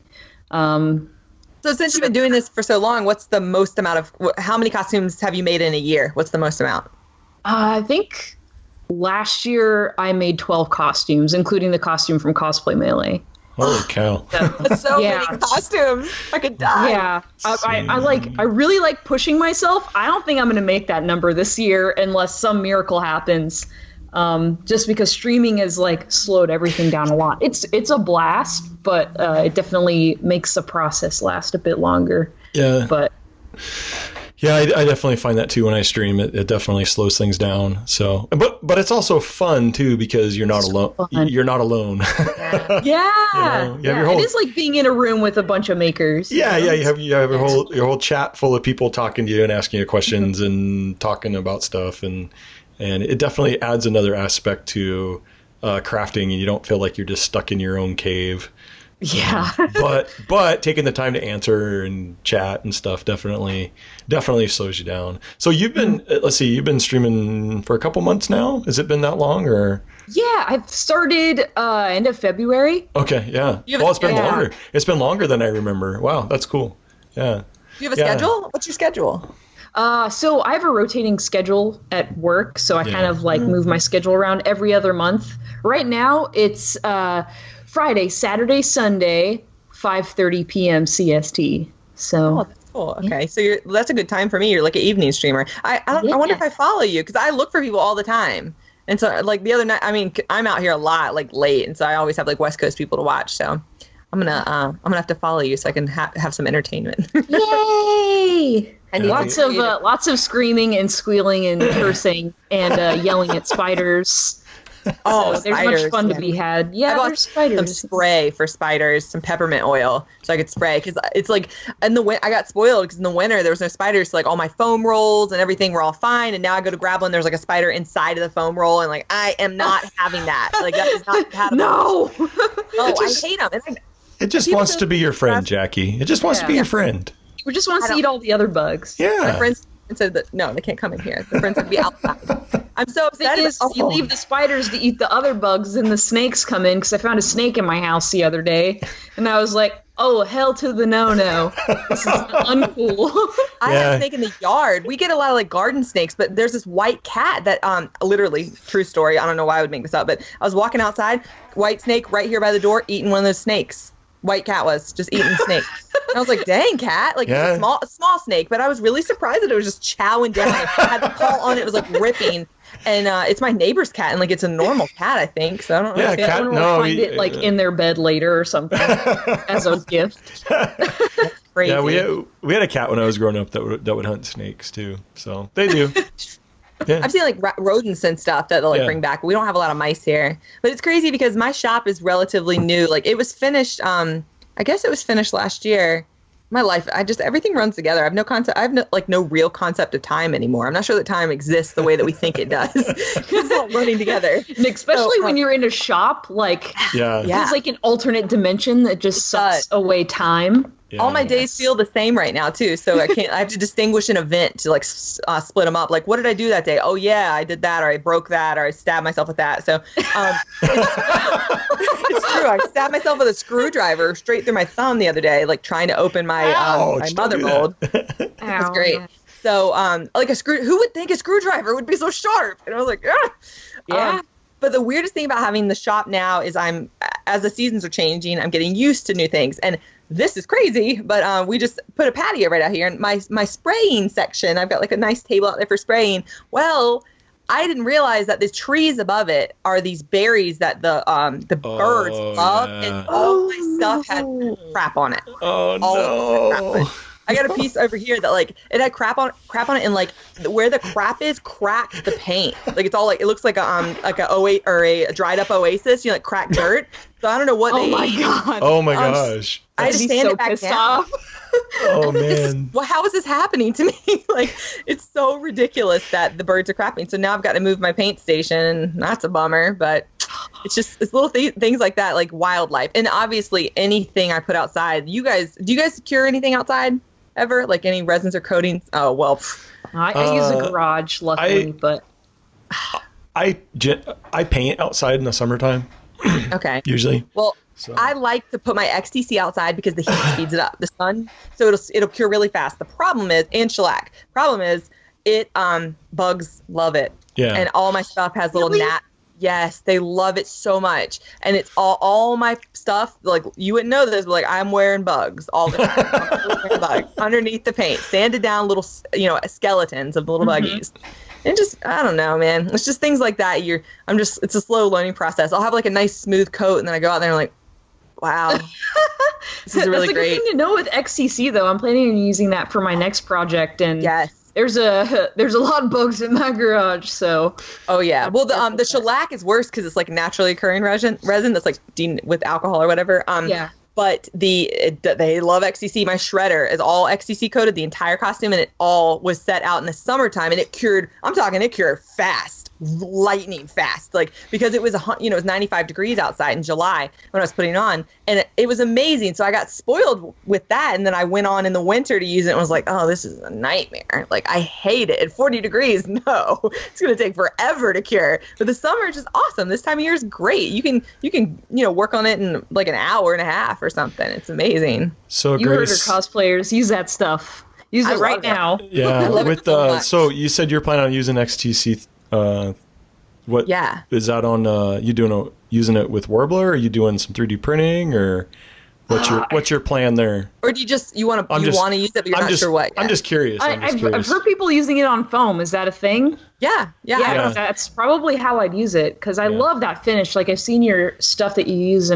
So since you've been doing this for so long, what's the most amount of, how many costumes have you made in a year? What's the most amount? I think last year I made 12 costumes, including the costume from Cosplay Melee. Holy cow. So many costumes. I could die. Yeah. I really like pushing myself. I don't think I'm going to make that number this year unless some miracle happens. Just because streaming has like slowed everything down a lot. It's a blast, but it definitely makes the process last a bit longer. Yeah. But yeah, I definitely find that too when I stream. It definitely slows things down. So, but it's also fun too because you're not alone. You're not alone. Yeah. It is like being in a room with a bunch of makers. Yeah, yeah. You have your whole chat full of people talking to you and asking you questions and talking about stuff and it definitely adds another aspect to crafting, and you don't feel like you're just stuck in your own cave. Yeah. But taking the time to answer and chat and stuff definitely slows you down. So you've been you've been streaming for a couple months now. Has it been that long or? Yeah, I've started end of February. Okay, yeah. Well, it's been longer. It's been longer than I remember. Wow, that's cool. Yeah. Do you have a schedule? What's your schedule? So I have a rotating schedule at work, so I kind of like move my schedule around every other month. Right now, it's Friday, Saturday, Sunday, 5:30 p.m. CST. So that's cool. Okay, so that's a good time for me. You're like an evening streamer. I wonder if I follow you because I look for people all the time. And so like the other night, I mean, I'm out here a lot, like late, and so I always have like West Coast people to watch. So I'm gonna have to follow you so I can have some entertainment. Yay! And lots of screaming and squealing and cursing and yelling at spiders. Oh, so there's spiders, much fun to be had. Yeah, there's spiders. Some spray for spiders, some peppermint oil, so I could spray. Because it's like in the I got spoiled because in the winter there was no spiders. So like all my foam rolls and everything were all fine. And now I go to grab one, there's like a spider inside of the foam roll, and like I am not having that. Like that is not compatible. No. I hate them. It just wants to be your friend, Jackie. It just wants to be your friend. We just want to eat all the other bugs. Yeah. My friends said that no, they can't come in here. The friends would be outside. I'm so upset. You leave the spiders to eat the other bugs, and the snakes come in because I found a snake in my house the other day, and I was like, "Oh, hell to the no! This is uncool." I have a snake in the yard. We get a lot of like garden snakes, but there's this white cat that literally true story. I don't know why I would make this up, but I was walking outside, white snake right here by the door, eating one of those snakes. White cat was just eating snake. And I was like, dang, cat. Like, it's a small snake. But I was really surprised that it was just chowing down. It had the paw on it. It was like ripping. And it's my neighbor's cat. And like, it's a normal cat, I think. So I don't know. Yeah, cat, find it like in their bed later or something as a gift. Crazy. Yeah, we had a cat when I was growing up that would hunt snakes too. So they do. Yeah. I've seen like rodents and stuff that they'll like bring back. We don't have a lot of mice here, but it's crazy because my shop is relatively new. Like it was finished. I guess it was finished last year. My life, everything runs together. I have no concept. I have no real concept of time anymore. I'm not sure that time exists the way that we think it does. It's all running together. And especially when you're in a shop, like it's like an alternate dimension that just sucks away time. Yeah. All my days feel the same right now too, so I have to distinguish an event to like split them up. Like, what did I do that day? Oh yeah, I did that, or I broke that, or I stabbed myself with that. So it's true. I stabbed myself with a screwdriver straight through my thumb the other day, like trying to open my my mother mold. It was great. So like who would think a screwdriver would be so sharp? And I was like, But the weirdest thing about having the shop now is as the seasons are changing, I'm getting used to new things. And this is crazy, but we just put a patio right out here. And my spraying section, I've got like a nice table out there for spraying. Well, I didn't realize that the trees above it are these berries that the birds love. Yeah. And all my stuff had crap on it. Oh, no. I got a piece over here that like it had crap on it, and like where the crap is cracked the paint. Like it's all like it looks like a dried up oasis, like cracked dirt. So I don't know what they ate. God. Oh my gosh. I had to stand it back down. Oh man. Well, how is this happening to me? Like it's so ridiculous that the birds are crapping. So now I've got to move my paint station, and that's a bummer, but it's little things like that, like wildlife. And obviously anything I put outside, do you guys cure anything outside? Ever? Like any resins or coatings? Oh, well. I use a garage, luckily, but... I paint outside in the summertime. Okay. Usually. Well, so. I like to put my XTC outside because the heat speeds it up. The sun, so it'll cure really fast. The problem is, and shellac. Problem is, bugs love it. Yeah. And all my stuff has little gnats. Yes, they love it so much. And it's all my stuff, like, you wouldn't know this, but, like, I'm wearing bugs all the time. I'm wearing bugs underneath the paint. Sanded down little, skeletons of little buggies. And just, I don't know, man. It's just things like that. It's a slow learning process. I'll have, like, a nice smooth coat, and then I go out there and I'm like, wow. This is really That's a great. good thing to know with XCC, though. I'm planning on using that for my next project. And yes. There's a lot of bugs in my garage, so. Oh yeah. Well, the shellac is worse because it's like naturally occurring resin that's like with alcohol or whatever. Yeah. But they love XCC. My shredder is all XCC coated, the entire costume, and it all was set out in the summertime, and it cured fast. Lightning fast, like, because it was it was 95 degrees outside in July when I was putting it on, and it was amazing. So I got spoiled with that, and then I went on in the winter to use it and was like, oh, this is a nightmare. Like, I hate it. At 40 degrees, no, it's gonna take forever to cure. But the summer is just awesome. This time of year is great. You can work on it in like an hour and a half or something. It's amazing. So you heard her, cosplayers, use that stuff. Use it right now. Yeah. With so you said you're planning on using XTC. What? Yeah. Is that on? Using it with Warbler? Or are you doing some 3D printing, or what's your plan there? Or do you want to use it, but you're not sure what? I'm just curious. I've heard people using it on foam. Is that a thing? Yeah. That's probably how I'd use it, because I love that finish. Like, I've seen your stuff that you use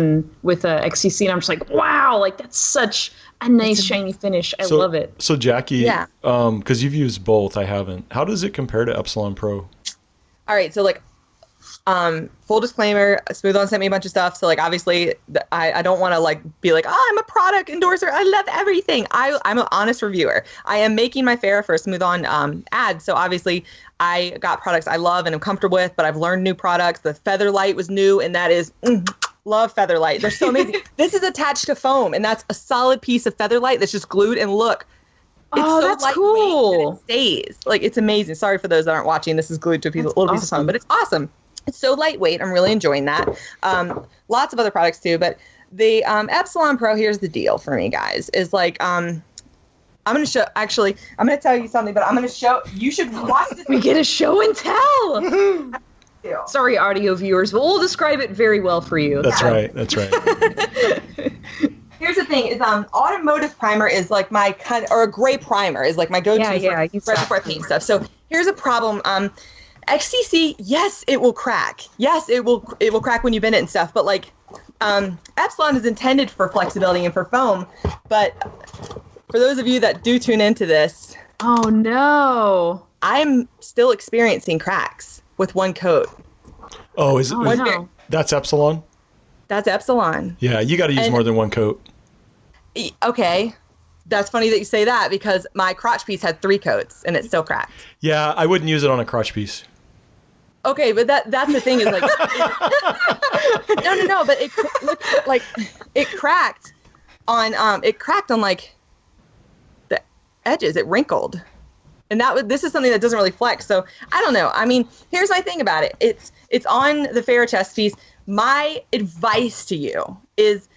with XCC, and I'm just like, wow, like that's such a nice shiny finish. I love it. So Jackie, because you've used both, I haven't. How does it compare to Epsilon Pro? All right, so like, full disclaimer, Smooth On sent me a bunch of stuff. So like, obviously, I don't want to like be like, oh, I'm a product endorser. I love everything. I'm an honest reviewer. I am making my fare for a Smooth On ad. So obviously, I got products I love and I'm comfortable with, but I've learned new products. The Featherlight was new, and that is love Featherlight. They're so amazing. This is attached to foam, and that's a solid piece of Featherlight that's just glued. And look. That's cool. It stays. Like, it's amazing. Sorry for those that aren't watching. This is glued to a piece of foam, but it's awesome. It's so lightweight. I'm really enjoying that. Lots of other products too, but the Epsilon Pro, here's the deal for me, guys, is like, I'm going to tell you something, but I'm going to show, you should watch this. We get a show and tell. Sorry, audio viewers, but we'll describe it very well for you. That's right. Here's the thing: is automotive primer is like my or a gray primer is like my go-to right before I paint stuff. So here's a problem: XCC, yes, it will crack. Yes, it will crack when you bend it and stuff. But like, Epsilon is intended for flexibility and for foam. But for those of you that do tune into this, oh no, I'm still experiencing cracks with one coat. Oh, is it? No. That's Epsilon. That's Epsilon. Yeah, you got to use more than one coat. Okay. That's funny that you say that, because my crotch piece had 3 coats and it's still cracked. Yeah, I wouldn't use it on a crotch piece. Okay, but that's the thing is like no, but it cracked on like the edges. It wrinkled. And this is something that doesn't really flex. So I don't know. I mean, here's my thing about it. It's on the Farrah chest piece. My advice to you is,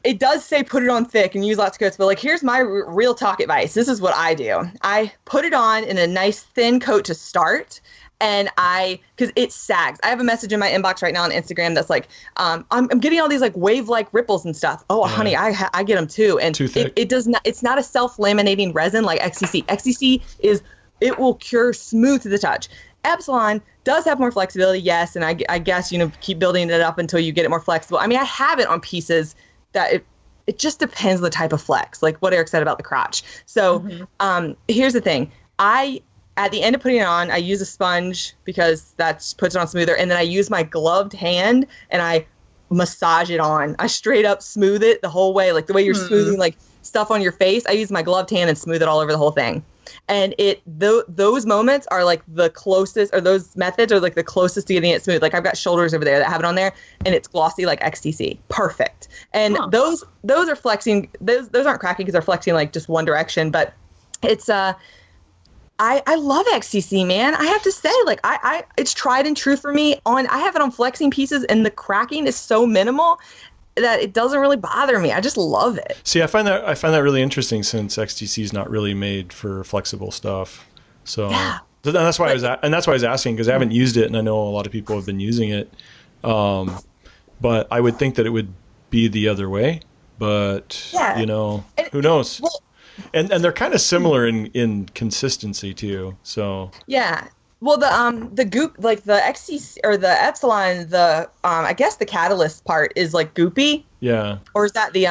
it does say put it on thick and use lots of coats, but like, here's my real talk advice. This is what I do. I put it on in a nice thin coat to start, and because it sags. I have a message in my inbox right now on Instagram that's like, I'm getting all these like wave-like ripples and stuff. Oh, honey, I get them too. And it does not, it's not a self-laminating resin like XCC. XCC it will cure smooth to the touch. Epsilon does have more flexibility, yes, and I guess, keep building it up until you get it more flexible. I mean, I have it on pieces that it just depends on the type of flex, like what Eric said about the crotch. So here's the thing. At the end of putting it on, I use a sponge because that puts it on smoother, and then I use my gloved hand and I massage it on. I straight up smooth it the whole way, like the way you're smoothing like stuff on your face. I use my gloved hand and smooth it all over the whole thing. And those moments are like the closest, or those methods are like the closest to getting it smooth. Like I've got shoulders over there that have it on there, and it's glossy like XTC. Perfect. And those are flexing. Those aren't cracking because they're flexing like just one direction. But it's I love XTC, man. I have to say, like it's tried and true for me. I have it on flexing pieces, and the cracking is so minimal that it doesn't really bother me. I just love it. See, I find that really interesting since XTC is not really made for flexible stuff. So that's why I was asking, because I haven't used it, and I know a lot of people have been using it. But I would think that it would be the other way. But who knows? Well, and they're kind of similar in consistency too. So yeah. Well, the goop, like the XC or the Epsilon, I guess the catalyst part is like goopy. Yeah. Or is that the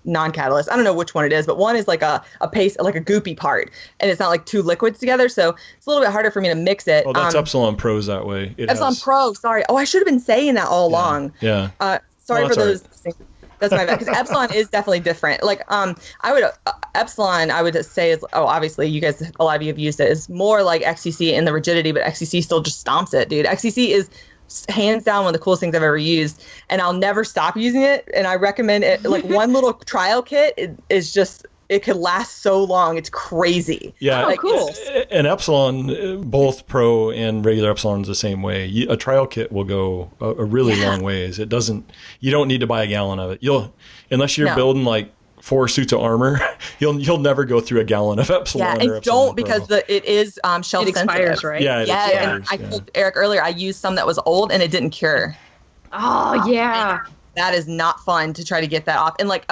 non-catalyst? I don't know which one it is, but one is like a paste, like a goopy part, and it's not like two liquids together, so it's a little bit harder for me to mix it. Oh, that's Epsilon Pro's that way. Epsilon Pro. Sorry. Oh, I should have been saying that all along. Yeah. Sorry for those. Right. That's my bad, because Epsilon is definitely different. Like, Epsilon, I would just say is, obviously you guys, a lot of you have used it, is more like XCC in the rigidity, but XCC still just stomps it, dude. XCC is hands down one of the coolest things I've ever used, and I'll never stop using it. And I recommend it. Like one little trial kit is just, it could last so long. It's crazy. Yeah. Like, cool. And Epsilon, both Pro and regular Epsilon is the same way. A trial kit will go a really long ways. You don't need to buy a gallon of it. Unless you're building like 4 suits of armor, you'll never go through a gallon of Epsilon. Yeah, and don't, because it is shelf sensitive. It expires, right? Yeah, it expires. And I told Eric earlier, I used some that was old and it didn't cure. Oh yeah. And that is not fun to try to get that off. And like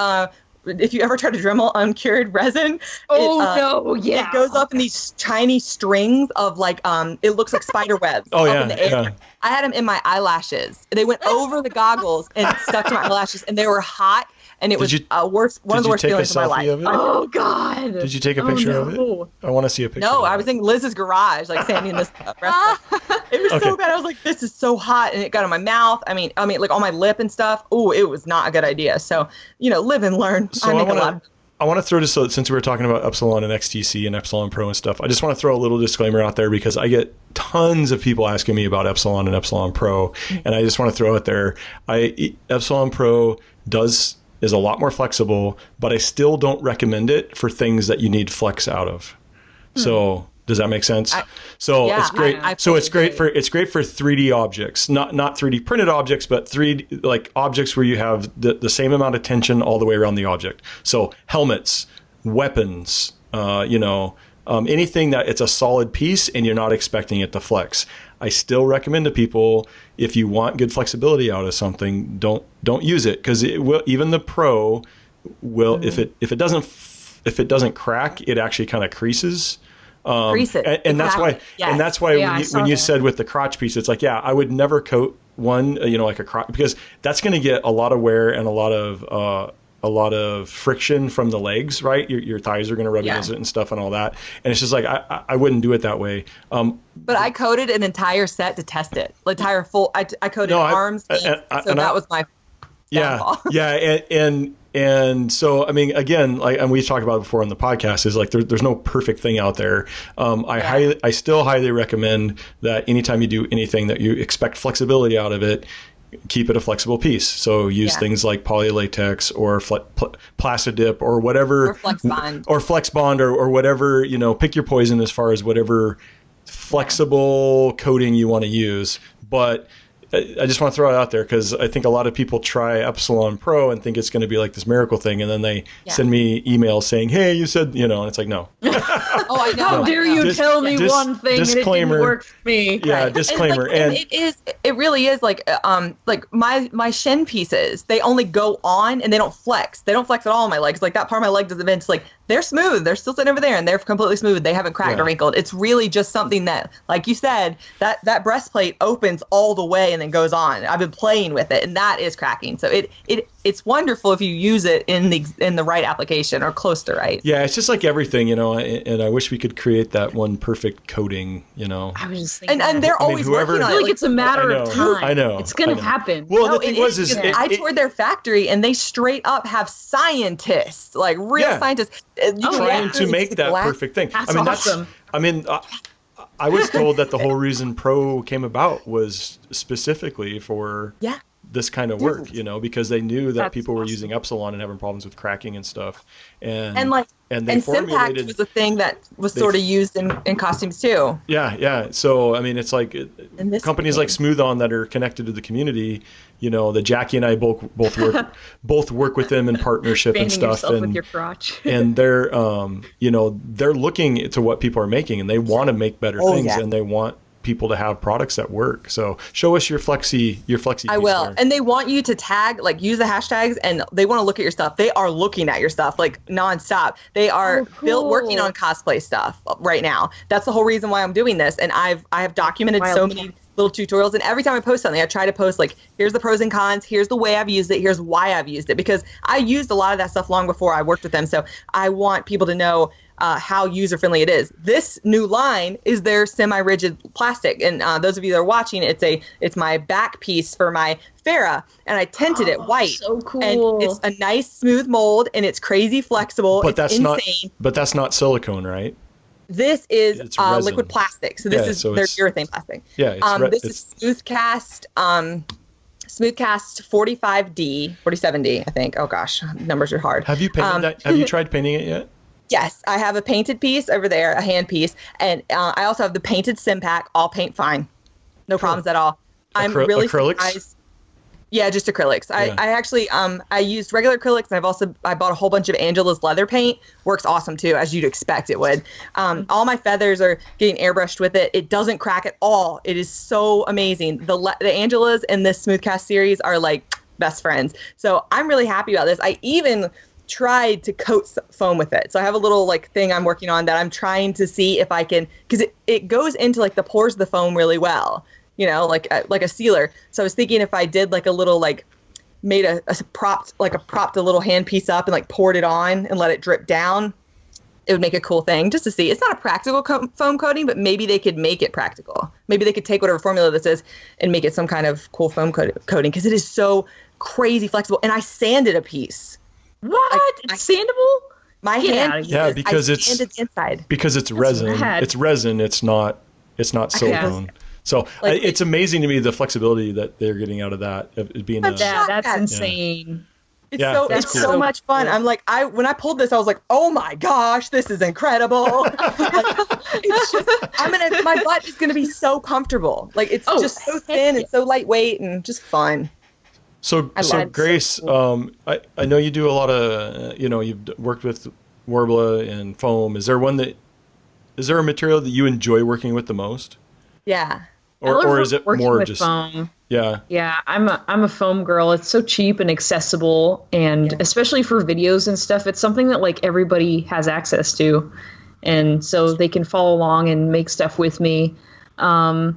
if you ever try to Dremel uncured resin, it goes up in these tiny strings of like it looks like spider webs up in the air. Yeah. I had them in my eyelashes. They went over the goggles and stuck to my eyelashes, and they were hot. And it was one of the worst feelings of my life. Of it? Oh God! Did you take a picture of it? I want to see a picture. No, I was in Liz's garage, like sanding this rest. It was so bad. I was like, "This is so hot," and it got on my mouth. I mean, like on my lip and stuff. Ooh, it was not a good idea. So, live and learn. So I want to throw this, since we were talking about Epsilon and XTC and Epsilon Pro and stuff, I just want to throw a little disclaimer out there, because I get tons of people asking me about Epsilon and Epsilon Pro, and I just want to throw it there. Epsilon Pro is a lot more flexible, but I still don't recommend it for things that you need flex out of. So does that make sense? It's great. It's great for 3D objects, not 3D printed objects, but 3D like objects where you have the same amount of tension all the way around the object. So helmets, weapons, anything that it's a solid piece and you're not expecting it to flex. I still recommend to people, if you want good flexibility out of something, don't use it, because it will. Even the Pro will, if it doesn't crack, it actually kind of creases. And that's why. Yes. And that's why when you said with the crotch piece, it's like, I would never coat one, like a crotch, because that's going to get a lot of wear and a lot of friction from the legs, right? Your thighs are going to rub against it and stuff and all that. And it's just like, I wouldn't do it that way. But I coded an entire set to test it. Like entire full, I coded arms. That was my downfall. And so, I mean, again, and we've talked about it before on the podcast, is like there's no perfect thing out there. I still highly recommend that anytime you do anything that you expect flexibility out of it, keep it a flexible piece. So use things like polylatex or Plastidip or whatever, or Flex Bond or whatever, pick your poison as far as whatever flexible coating you want to use. But I just want to throw it out there because I think a lot of people try Epsilon Pro and think it's going to be like this miracle thing, and then they send me emails saying, "Hey, you said," and it's like, no. Oh, I know. How dare you tell me one thing and it didn't work for me? Yeah, right. disclaimer. And it really is like my shin pieces, they only go on and they don't flex. They don't flex at all on my legs. Like that part of my leg doesn't bend. It's like they're smooth. They're still sitting over there and they're completely smooth. They haven't cracked or wrinkled. It's really just something that, like you said, that breastplate opens all the way and then goes on. I've been playing with it, and that is cracking. So it's wonderful if you use it in the right application or close to right. Yeah, it's just like everything, and I wish we could create that one perfect coating, I was just thinking and they're always working on it. I feel like it's a matter of time. I know. It's going to happen. Well, the thing was, I toured their factory, and they straight up have scientists, like real scientists, trying to make that perfect thing. That's awesome. I was told that the whole reason Pro came about was specifically for this kind of work, because they knew that people were using Epsilon and having problems with cracking and stuff. And Sympact was a thing that was sort of used in costumes too. Yeah. So, it's like companies like Smooth On that are connected to the community, the Jackie and I both work with them in partnership and stuff. And with your crotch. and they're, they're looking to what people are making, and they want to make better things, and they want people to have products that work. So show us your flexi I will. there. And they want you to tag, like use the hashtags, and they want to look at your stuff. They are looking at your stuff like nonstop. They are working on cosplay stuff right now. That's the whole reason why I'm doing this. And I have documented so many little tutorials, and every time I post something, I try to post like, here's the pros and cons, here's the way I've used it, here's why I've used it, because I used a lot of that stuff long before I worked with them. So I want people to know how user-friendly it is. This new line is their semi-rigid plastic, and those of you that are watching, it's my back piece for my Farah, and I tinted it white. So cool. And it's a nice smooth mold, and it's crazy flexible. But it's insane. That's not silicone, right? This is liquid plastic. So this is their urethane plastic. Yeah. This is Smoothcast 45D, 47D, I think. Oh gosh, numbers are hard. Have you painted that? Have you tried painting it yet? Yes, I have a painted piece over there, a hand piece, and I also have the painted Sympact, all paint fine. No problems at all. I'm really surprised. Yeah, just acrylics. I actually I used regular acrylics, and I bought a whole bunch of Angela's leather paint. Works awesome too, as you'd expect it would. All my feathers are getting airbrushed with it. It doesn't crack at all. It is so amazing. The Angelas in this Smoothcast series are like best friends. So I'm really happy about this. I even tried to coat foam with it. So I have a little like thing I'm working on that I'm trying to see if I can, because it goes into like the pores of the foam really well, like a sealer. So I was thinking if I did like a little like made a propped a little hand piece up and like poured it on and let it drip down, it would make a cool thing just to see. It's not a practical foam coating, but maybe they could make it practical. Maybe they could take whatever formula this is and make it some kind of cool foam coating, because it is so crazy flexible. And I sanded a piece. What? It's sandable? My hand. Yeah, because it's inside. Because it's resin. Rad. It's resin. It's not silicone. So it's amazing to me the flexibility that they're getting out of that. Of being that's insane. It's so much fun. I'm like, when I pulled this, I was like, oh my gosh, this is incredible. My butt is gonna be so comfortable. Like it's just so thin and so lightweight and just fun. So Grace, I know you do a lot of, you've worked with Worbla and foam. Is there a material that you enjoy working with the most? Yeah. Or is it more just foam? Yeah. Yeah, I'm a foam girl. It's so cheap and accessible, and especially for videos and stuff, it's something that like everybody has access to, and so they can follow along and make stuff with me. I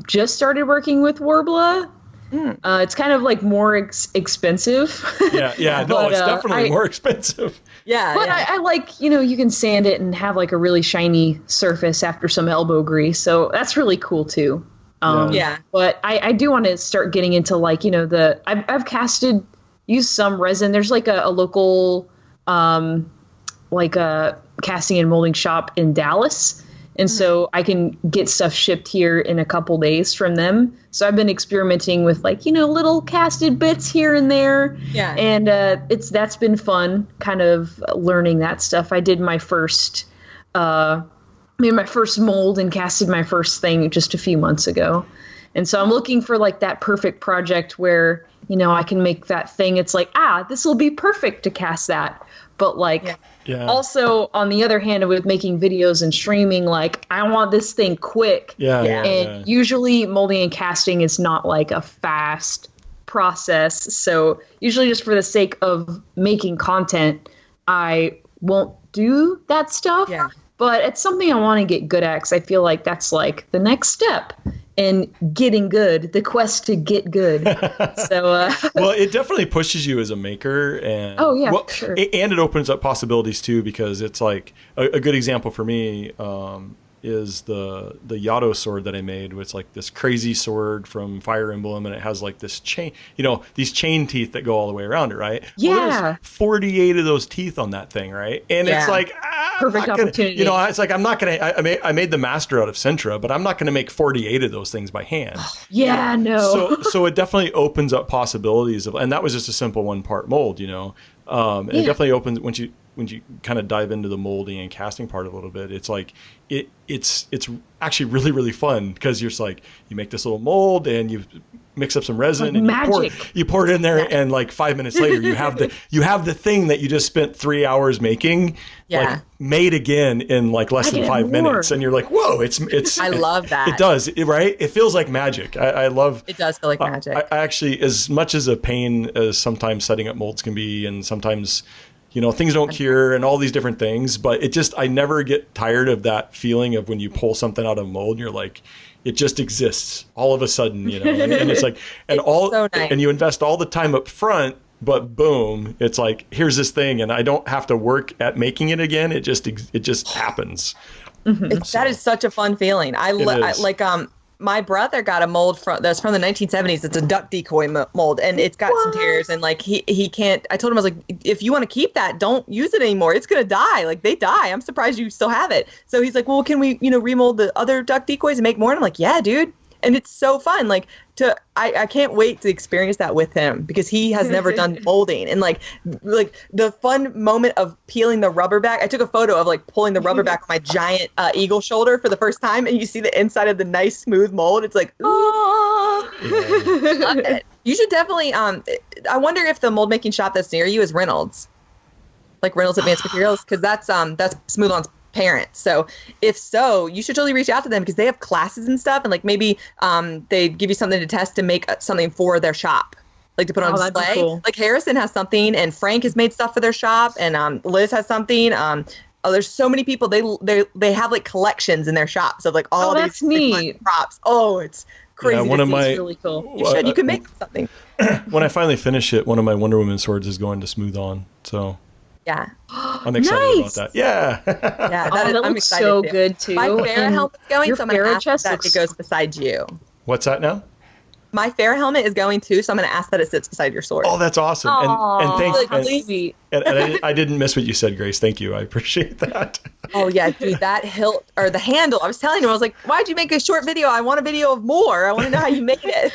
just started working with Worbla. It's kind of like more expensive. Yeah. No, it's definitely more expensive. Yeah. But I like, you can sand it and have like a really shiny surface after some elbow grease. So that's really cool too. But I do want to start getting into like, I've used some resin. There's like a local, like a casting and molding shop in Dallas. And so I can get stuff shipped here in a couple days from them. So I've been experimenting with like, little casted bits here and there. Yeah. And that's been fun kind of learning that stuff. I did my first made my first mold and casted my first thing just a few months ago. And so I'm looking for like that perfect project where, you know, I can make that thing. It's like, this will be perfect to cast that. But like, also on the other hand, with making videos and streaming, like I want this thing quick. And usually molding and casting is not like a fast process. So usually just for the sake of making content, I won't do that stuff. But it's something I want to get good at, because I feel like that's like the next step in getting good, the quest to get good. So, well, it definitely pushes you as a maker, and sure. And it opens up possibilities too, because it's like a good example for me is the Yato sword that I made. It's like this crazy sword from Fire Emblem, and it has like this chain, you know, these chain teeth that go all the way around it, right? Well, there's 48 of those teeth on that thing, right? And it's like perfect opportunity. You know, it's like I'm not gonna. I made the master out of Sintra, but I'm not gonna make 48 of those things by hand. So it definitely opens up possibilities of, and that was just a simple 1-part mold, you know. And it definitely opens when you kind of dive into the molding and casting part a little bit. It's like it's actually really, really fun, because you're just like, you make this little mold and you mix up some resin, and you pour it in there, and like 5 minutes later you have the thing that you just spent 3 hours making, like made again in like less than 5 minutes, and you're like, whoa, it's I love that. It does, right? It feels like magic. I love it. Does feel like magic. I actually, as much as a pain as sometimes setting up molds can be, and sometimes, you know, things don't cure and all these different things, but I never get tired of that feeling of when you pull something out of a mold and you're like, it just exists all of a sudden, you know, and it's like, and and you invest all the time up front, but boom, it's like, here's this thing, and I don't have to work at making it again. It just happens. That is such a fun feeling. I like, my brother got a mold that's from the 1970s. It's a duck decoy mold, and it's got some tears, and like he can't. I told him, I was like, if you want to keep that, don't use it anymore. It's gonna die. Like, they die. I'm surprised you still have it. So he's like, well, can we, you know, remold the other duck decoys and make more? And I'm like, yeah, dude. And it's so fun. Like, I can't wait to experience that with him, because he has never done molding, and like the fun moment of peeling the rubber back. I took a photo of like pulling the rubber back on my giant eagle shoulder for the first time, and you see the inside of the nice smooth mold. It's like, oh, love it. You should definitely. I wonder if the mold making shop that's near you is Reynolds, like Reynolds Advanced Materials, because that's Smooth On's parents. So if so, you should totally reach out to them, because they have classes and stuff, and like maybe they give you something to test to make something for their shop, like to put on display. Cool. Like Harrison has something, and Frank has made stuff for their shop, and Liz has something. There's so many people. They have like collections in their shops of like all these different props. Oh, it's crazy. Yeah, it's really cool. You can make something. When I finally finish it, one of my Wonder Woman swords is going to Smooth On. So yeah, I'm excited about that. Yeah. That looks I'm excited so good too. My Farrah helmet's going, so I'm going to ask that it goes beside you. What's that now? My Farrah helmet is going too, so I'm going to ask that it sits beside your sword. Oh, that's awesome. And thanks. And I didn't miss what you said, Grace. Thank you. I appreciate that. Oh yeah, dude, that hilt or the handle. I was telling him, I was like, why'd you make a short video? I want a video of more. I want to know how you made it.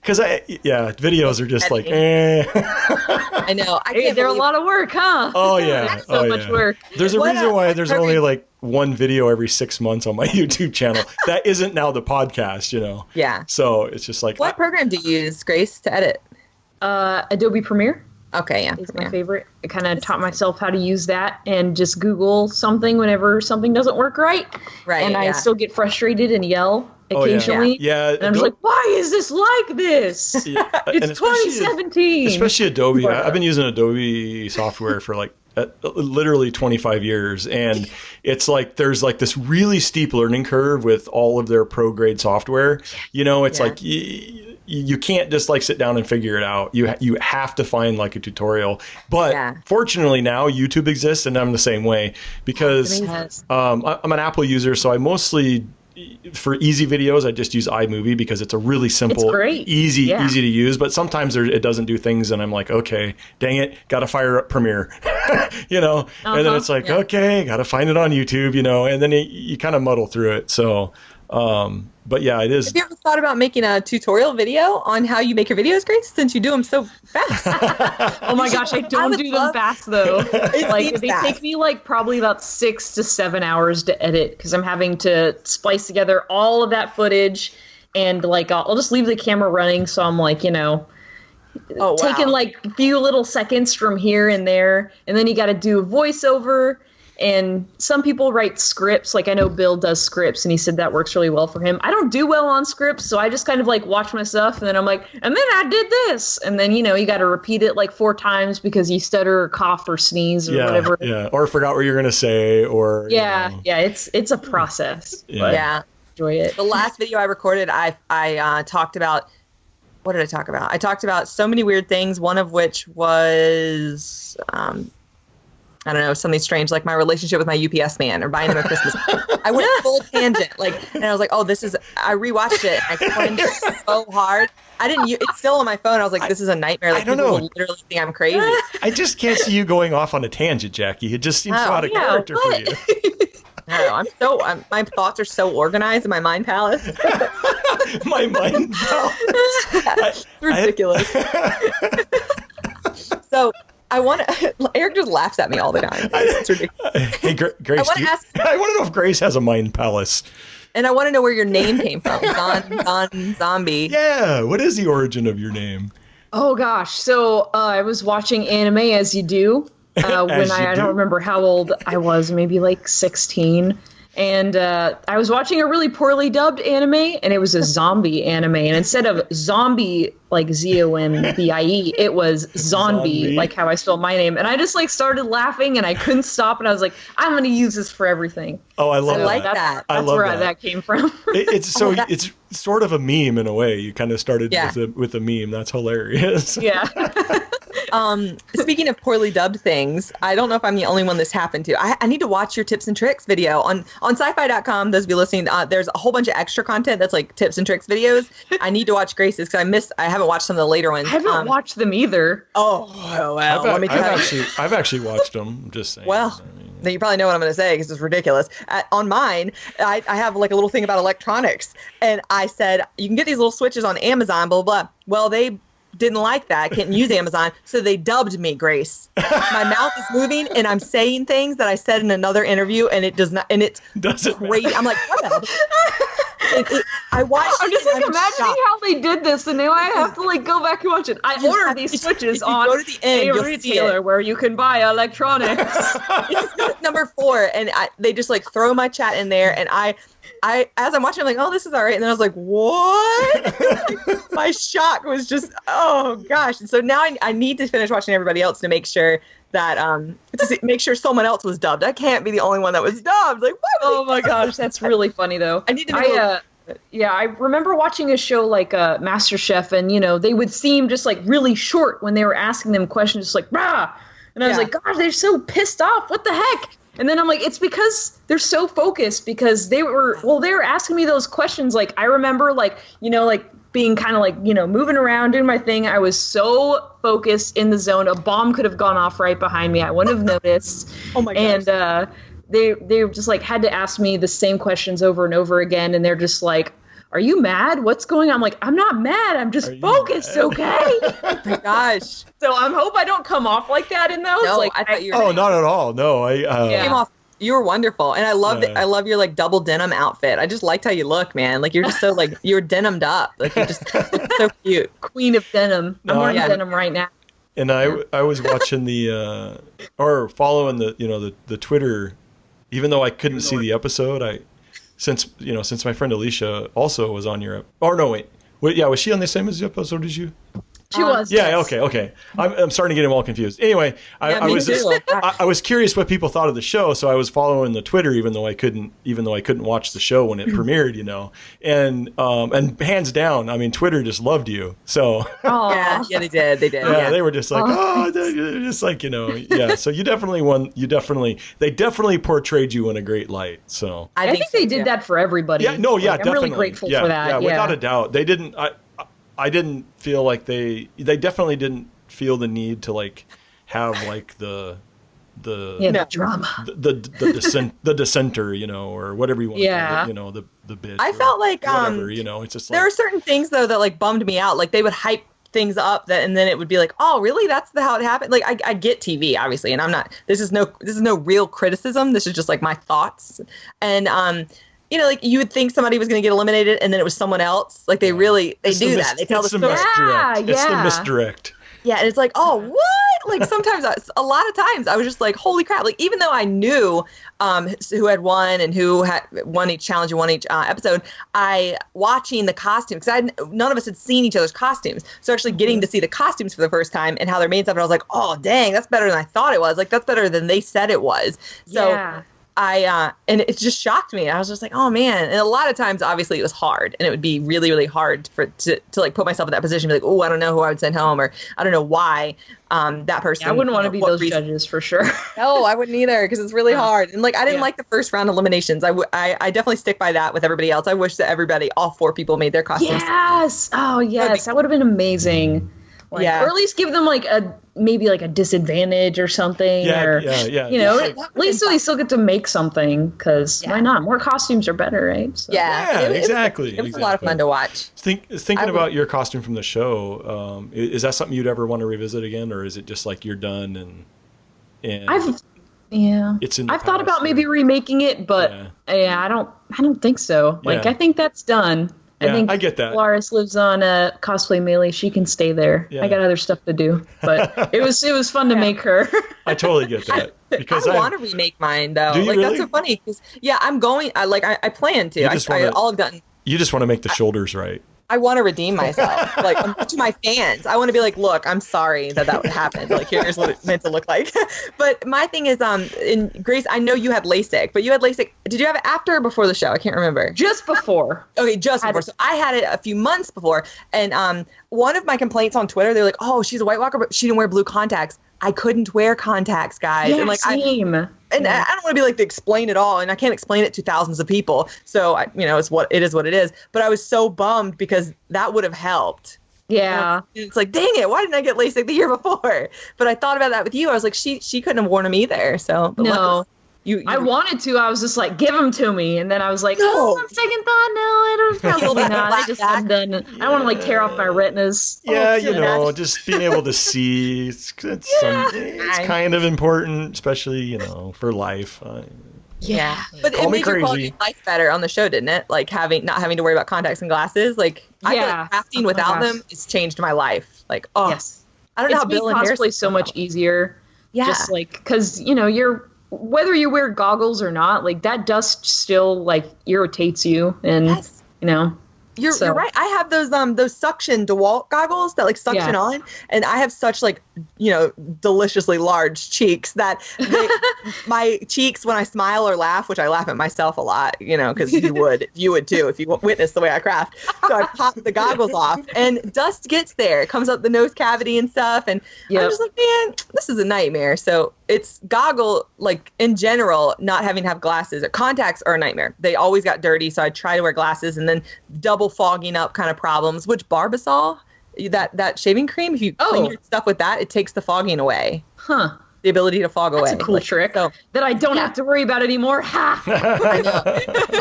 Because videos are just like, eh. I know. They're a lot of work, huh? Oh yeah. That's so much work. There's a reason why there's only like one video every 6 months on my YouTube channel. That isn't now the podcast, you know? Yeah. So it's just like. What program do you use, Grace, to edit? Adobe Premiere. Okay, yeah. It's my favorite. I kind of taught myself how to use that, and just Google something whenever something doesn't work right. Right. And I still get frustrated and yell occasionally. Yeah. And I'm just like, why is this like this? Yeah. It's 2017. Especially Adobe. I've been using Adobe software for like literally 25 years, and it's like there's like this really steep learning curve with all of their pro grade software. You know, it's like you can't just like sit down and figure it out. You have to find like a tutorial. But fortunately now YouTube exists, and I'm the same way, because I'm an Apple user, so I mostly, for easy videos, I just use iMovie, because it's a really simple, easy to use. But sometimes it doesn't do things, and I'm like, okay, dang it, got to fire up Premiere, you know. And then it's like, okay, got to find it on YouTube, you know. And then you kind of muddle through it. So But yeah, it is. Have you ever thought about making a tutorial video on how you make your videos, Grace, since you do them so fast? Oh my gosh, I don't do them fast though. Like they fast. take me like probably about 6 to 7 hours to edit because I'm having to splice together all of that footage, and like I'll just leave the camera running, so I'm like, taking like a few little seconds from here and there, and then you got to do a voiceover. And some people write scripts. Like I know Bill does scripts, and he said that works really well for him. I don't do well on scripts, so I just kind of like watch my stuff, and then I'm like, and then I did this, and then you got to repeat it like 4 times because you stutter or cough or sneeze or whatever. Yeah, or forgot what you're gonna say, or it's a process. Yeah. Enjoy it. The last video I recorded, I talked about. What did I talk about? I talked about so many weird things. One of which was. I don't know, something strange, like my relationship with my UPS man or buying him a Christmas. I went full tangent, and I was like, I rewatched it, and I cringed so hard. It's still on my phone. I was like, this is a nightmare. Like, I don't know. People will literally think I'm crazy. I just can't see you going off on a tangent, Jackie. It just seems so out of character for you. No, my thoughts are so organized in my mind palace. My mind palace. It's ridiculous. So, Eric just laughs at me all the time. It's ridiculous. Hey, Grace, I want to know if Grace has a mind palace. And I want to know where your name came from. Zonbi. Yeah, what is the origin of your name? Oh gosh, so I was watching anime as you do. I don't remember how old I was, maybe like 16. And I was watching a really poorly dubbed anime, and it was a zombie anime. And instead of zombie, like Zombie, it was Zonbi, like how I spelled my name. And I just like started laughing, and I couldn't stop. And I was like, I'm going to use this for everything. Oh, I love that. That's where that came from. It's sort of a meme in a way. You kind of started with a meme. That's hilarious. Yeah. Speaking of poorly dubbed things, I don't know if I'm the only one this happened to. I need to watch your tips and tricks video on SyFy.com. Those of you listening, there's a whole bunch of extra content that's like tips and tricks videos. I need to watch Grace's because I haven't watched some of the later ones. I haven't watched them either. Oh well, let me tell you. I've actually watched them. I'm just saying. Well, then you probably know what I'm going to say because it's ridiculous. On mine, I have like a little thing about electronics, and I said you can get these little switches on Amazon, blah blah. Well, they didn't like that. Can't use Amazon, so they dubbed me, Grace. My mouth is moving, and I'm saying things that I said in another interview, and it does not. And it's crazy. I'm like, what? I watched. I'm just like imagining how they did this, and now I have to like go back and watch it. I ordered these switches on go to the end, a retailer where you can buy electronics. It's number 4, and they just like throw my chat in there, and I as I'm watching, I'm like, oh, this is all right, and then I was like, what? My shock was just, oh gosh. And so now I need to finish watching everybody else to make sure that to make sure someone else was dubbed. I can't be the only one that was dubbed. Like, what? Oh my gosh, that's really funny though. I need to know. I remember watching a show like MasterChef, and they would seem just like really short when they were asking them questions, just like rah, and I was like, gosh, they're so pissed off. What the heck? And then I'm like, it's because they're so focused because they were asking me those questions. Like, I remember like being kind of like, moving around, doing my thing. I was so focused in the zone. A bomb could have gone off right behind me. I wouldn't have noticed. Oh my gosh. And they just like had to ask me the same questions over and over again. And they're just like, are you mad? What's going on? I'm like, I'm not mad. I'm just focused. Okay. Oh my gosh. So I hope I don't come off like that in those. No, like, I thought you were. Oh, not at all. No, You came off. You were wonderful, and I loved it. I love your like double denim outfit. I just liked how you look, man. Like you're just so like you're denimed up. Like you just look so cute. Queen of denim. I'm wearing denim right now. And I was watching or following the Twitter, even though I couldn't see the episode. Since my friend Alicia also was on your. Or no, wait. Was she on the same as the episode as you? She was. Yeah. Okay. I'm starting to get them all confused. Anyway, I was curious what people thought of the show, so I was following the Twitter, even though I couldn't watch the show when it premiered, and hands down, I mean, Twitter just loved you. So. Yeah, they did. Yeah, they were just like, they're just like, yeah. So you definitely won. They definitely portrayed you in a great light. So. I think they did that for everybody. Yeah. No. Yeah. Definitely. I'm really grateful for that. Yeah. Without a doubt, they didn't. I didn't feel like they definitely didn't feel the need to like have like the the drama, the dissenter, or whatever you want to call it, the bitch. I felt like whatever, it's just there are certain things though that like bummed me out. Like they would hype things up and then it would be like, oh really, that's how it happened. Like I get TV obviously, and I'm not, this is no real criticism, this is just like my thoughts. And like you would think somebody was going to get eliminated and then it was someone else. Like they do that. They tell the story. It's the misdirect. Yeah, and it's like, oh, what? Like sometimes, a lot of times, I was just like, holy crap! Like even though I knew who had won and who had won each challenge and won each episode, watching the costumes, because none of us had seen each other's costumes, so actually getting to see the costumes for the first time and how they're made stuff, and I was like, oh dang, that's better than I thought it was. Like that's better than they said it was. So. Yeah. And it just shocked me. I was just like, oh man. And a lot of times, obviously, it was hard, and it would be really, really hard to like put myself in that position. Be like, oh, I don't know who I would send home, or I don't know why that person. Yeah, I wouldn't want to be those judges for sure. No, I wouldn't either, because it's really hard. And like, I didn't like the first round eliminations. I definitely stick by that with everybody else. I wish that all 4 people made their costumes. Yes. Oh yes, that would have been amazing. Like, or at least give them like maybe a disadvantage or something. Yeah. At least they still get to make something, because why not? More costumes are better, right? So. Exactly. It was a lot of fun to watch. Thinking about your costume from the show, is that something you'd ever want to revisit again, or is it just like you're done and I've thought about maybe remaking it, but I don't think so. Like I think that's done. Yeah, I get that. Laris lives on Cosplay Melee. She can stay there. Yeah. I got other stuff to do, but it was fun to make her. I totally get that. Because I want to remake mine though. Do you really? That's so funny. Because I'm going. I plan to. All I've done. You just want to make the shoulders right. I want to redeem myself, to my fans. I want to be like, look, I'm sorry that would happen. Like, here's what it's meant to look like. But my thing is, in Grace, I know you had LASIK, but you had LASIK. Did you have it after or before the show? I can't remember. Just before. Okay, just before. So I had it a few months before. And one of my complaints on Twitter, they're like, oh, she's a White Walker, but she didn't wear blue contacts. I couldn't wear contacts, guys. Yeah, same. I don't want to be like to explain it all, and I can't explain it to thousands of people. So it's what it is. But I was so bummed because that would have helped. Yeah. It's like, dang it, why didn't I get LASIK the year before? But I thought about that with you. I was like, she couldn't have worn them either. So no. I wanted to. I was just like, give them to me, and then I was like, on second thought, no, I don't probably not. I just I'm done. I don't want to like tear off my retinas. Yeah, just being able to see, it's kind of important, especially for life. Yeah, but it made your quality of life better on the show, didn't it? Like not having to worry about contacts and glasses. Like I feel like crafting without them has changed my life. Like yes, I don't know how Bill and cosplay so much easier. Yeah, just like because you're. Whether you wear goggles or not, like that dust still like irritates you, and You're right. I have those suction DeWalt goggles that like suction on, and I have such like deliciously large cheeks that my cheeks when I smile or laugh, which I laugh at myself a lot, because you would too if you witness the way I craft. So I pop the goggles off, and dust gets there. It comes up the nose cavity and stuff, and I'm just like, man, this is a nightmare. So it's like in general, not having to have glasses or contacts are a nightmare. They always got dirty, so I try to wear glasses, and then double fogging up kind of problems, which Barbasol, that shaving cream, if you clean your stuff with that, it takes the fogging away. Huh. The ability to fog away. That's a cool trick that I don't have to worry about anymore. Ha! I know.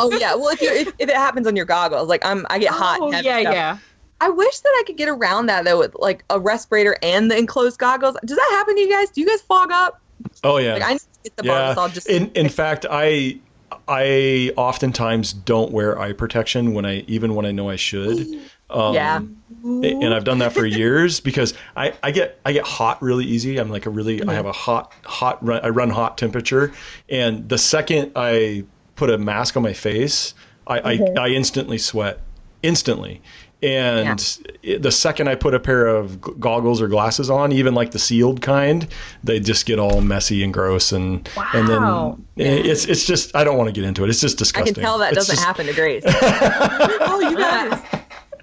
Oh yeah. Well, if it happens on your goggles, like I get hot. Oh yeah. I wish that I could get around that though with like a respirator and the enclosed goggles. Does that happen to you guys? Do you guys fog up? Oh yeah. Like, I need to get the Barbasol just. In fact, I oftentimes don't wear eye protection when I know I should. And I've done that for years because I get hot really easy. I'm like I have a hot run. I run hot temperature, and the second I put a mask on my face, I instantly sweat instantly. And the second I put a pair of goggles or glasses on, even like the sealed kind, they just get all messy and gross. And then it's just, I don't want to get into it. It's just disgusting. I can tell that doesn't happen to Grace. Oh, you guys.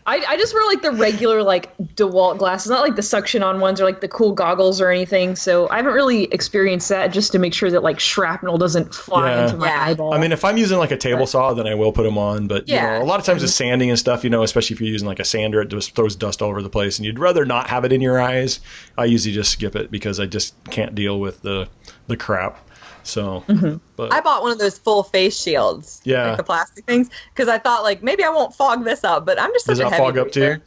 I just wear like the regular like DeWalt glasses, not like the suction on ones or like the cool goggles or anything. So I haven't really experienced that, just to make sure that like shrapnel doesn't fly into my eyeball. I mean, if I'm using like a table saw, then I will put them on. But you know, a lot of times with sanding and stuff, you know, especially if you're using like a sander, it just throws dust all over the place, and you'd rather not have it in your eyes. I usually just skip it because I just can't deal with the crap. So, but I bought one of those full face shields, like the plastic things, because I thought like maybe I won't fog this up, but I'm just such a heavy fog up too?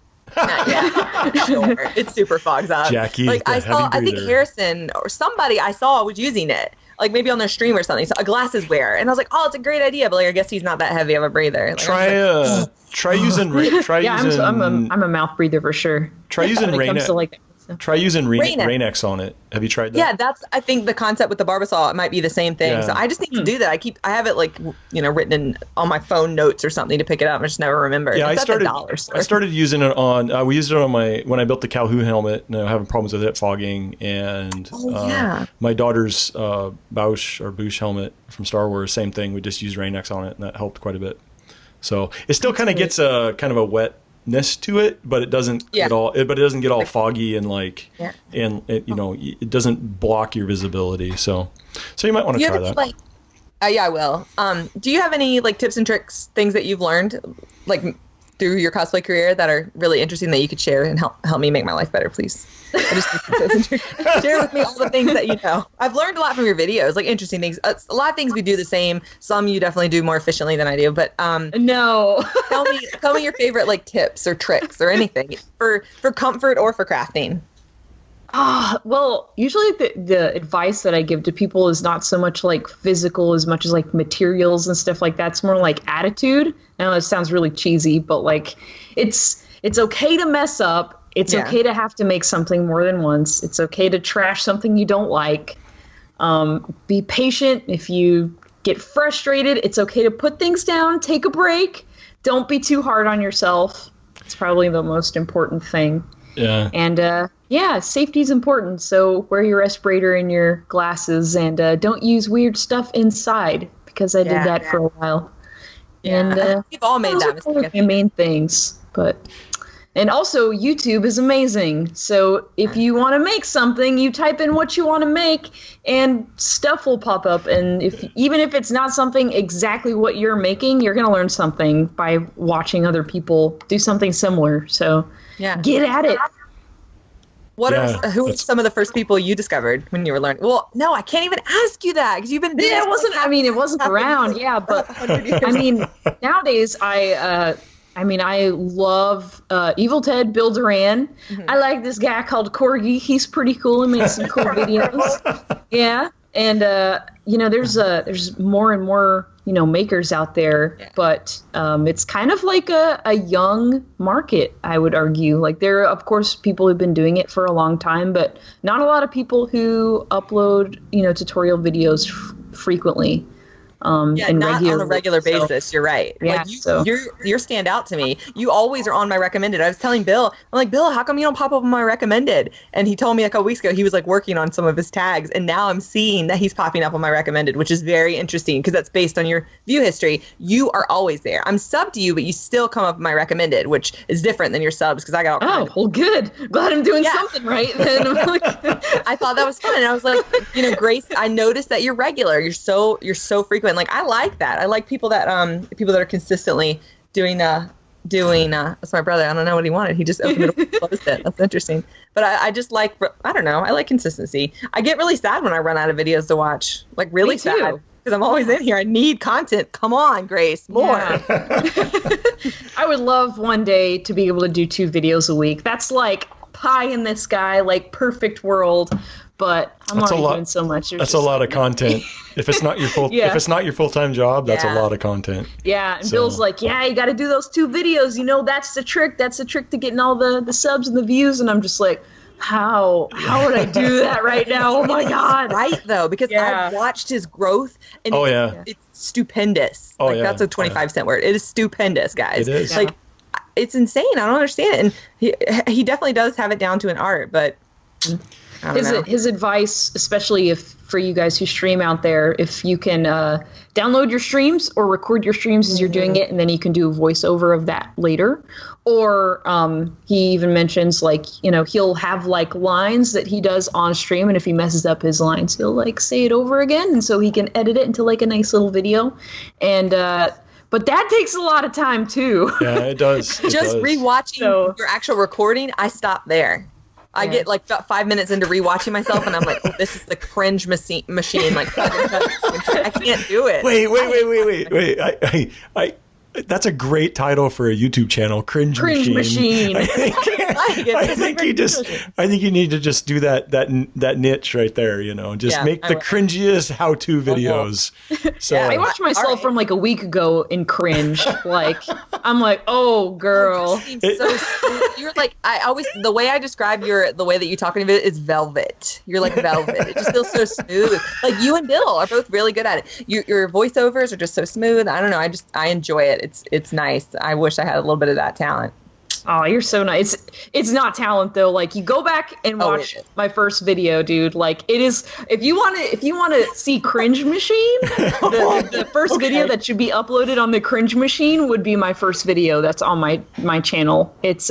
Sure. It super fogs up. Jackie, like I think Harrison or somebody I saw was using it, like maybe on their stream or something. So a glasses wearer, and I was like, oh, it's a great idea, but like I guess he's not that heavy of a breather. Like, try using I'm a mouth breather for sure. Try using Rain-X. Try using Rain-X on it. Have you tried that? Yeah, that's I think the concept with the Barbasol, it might be the same thing. Yeah. So I just need to do that. I have it like written on my phone notes or something to pick it up. I just never remember. Yeah, I started using it on. We used it on when I built the Calhoun helmet. And I was having problems with it fogging, and my daughter's Bouch helmet from Star Wars. Same thing. We just used Rain-X on it, and that helped quite a bit. So it still kind of gets a kind of a wetness to it, but it doesn't get all. But it doesn't get all foggy and and it doesn't block your visibility. So you might want to try that. Yeah, I will. Do you have any like tips and tricks, things that you've learned like through your cosplay career that are really interesting that you could share and help me make my life better, please? I just share with me all the things that you know. I've learned a lot from your videos, like interesting things. A lot of things we do the same. Some you definitely do more efficiently than I do. But no, tell me your favorite like tips or tricks or anything for comfort or for crafting. Well, usually the advice that I give to people is not so much like physical as much as like materials and stuff like that. It's more like attitude. I know it sounds really cheesy, but like it's okay to mess up. It's okay to have to make something more than once. It's okay to trash something you don't like. Be patient. If you get frustrated, it's okay to put things down, take a break. Don't be too hard on yourself. It's probably the most important thing. Yeah. And safety is important. So wear your respirator and your glasses, and don't use weird stuff inside, because I did that for a while. Yeah. And we've all made that mistake. The main things, and also YouTube is amazing. So if you want to make something, you type in what you want to make, and stuff will pop up. And even if it's not something exactly what you're making, you're gonna learn something by watching other people do something similar. So get at it. Who were some of the first people you discovered when you were learning? Well, no, I can't even ask you that because you've been. Yeah, it wasn't. I mean, it wasn't around. Yeah, but I mean, nowadays I love Evil Ted, Bill Duran. Mm-hmm. I like this guy called Coregeek. He's pretty cool. He makes some cool videos. Yeah, and there's more and more makers out there, but it's kind of like a young market, I would argue. Like there are, of course, people who've been doing it for a long time, but not a lot of people who upload tutorial videos frequently. Not on a regular basis. So, you're right. Yeah, you're stand out to me. You always are on my recommended. I was telling Bill, I'm like, Bill, how come you don't pop up on my recommended? And he told me a couple weeks ago he was like working on some of his tags, and now I'm seeing that he's popping up on my recommended, which is very interesting because that's based on your view history. You are always there. I'm subbed to you, but you still come up on my recommended, which is different than your subs because I got all well, good. Glad I'm doing something right then. I thought that was fun, and I was like, Grace, I noticed that you're regular. You're so frequent. Like I like that. I like people that are consistently doing that's my brother. I don't know what he wanted. He just opened it up and closed it. That's interesting. But I just like, I don't know. I like consistency. I get really sad when I run out of videos to watch. Like really sad. Because I'm always in here. I need content. Come on, Grace. More. Yeah. I would love one day to be able to do 2 videos a week. That's like pie in the sky, like perfect world. But I'm already doing so much. That's a lot of content. If it's not your if it's not your full-time job, that's a lot of content. Yeah, and Bill's like, you got to do those 2 videos. That's the trick. That's the trick to getting all the subs and the views. And I'm just like, how would I do that right now? Oh my God! Right though, because I've watched his growth, and it's stupendous. That's a 25-cent word. It is stupendous, guys. It is. Like, it's insane. I don't understand it, and he definitely does have it down to an art, but. I don't know. His advice, especially if for you guys who stream out there, if you can download your streams or record your streams as you're doing it, and then you can do a voiceover of that later. Or he even mentions, like, you know, he'll have like lines that he does on stream, and if he messes up his lines, he'll like say it over again, and so he can edit it into like a nice little video. And but that takes a lot of time too. Yeah, it does. Rewatching your actual recording, I stop there. I get like about 5 minutes into rewatching myself, and I'm like, oh, this is the cringe machine. Like, I can't do it. Wait. That's a great title for a YouTube channel, Cringe Machine. I think you need to just do that niche right there, you know, just make the cringiest how-to videos. So I watched myself from like a week ago in cringe. Like, I'm like, oh girl. You're like, the way I describe the way that you talking about it is velvet. You're like velvet. It just feels so smooth. Like, you and Bill are both really good at it. Your voiceovers are just so smooth. I don't know. I enjoy it. It's nice. I wish I had a little bit of that talent. Oh, you're so nice. It's not talent though. Like, you go back and watch my first video, dude. Like, it is. If you want to see Cringe Machine, the first video that should be uploaded on the Cringe Machine would be my first video. That's on my channel. It's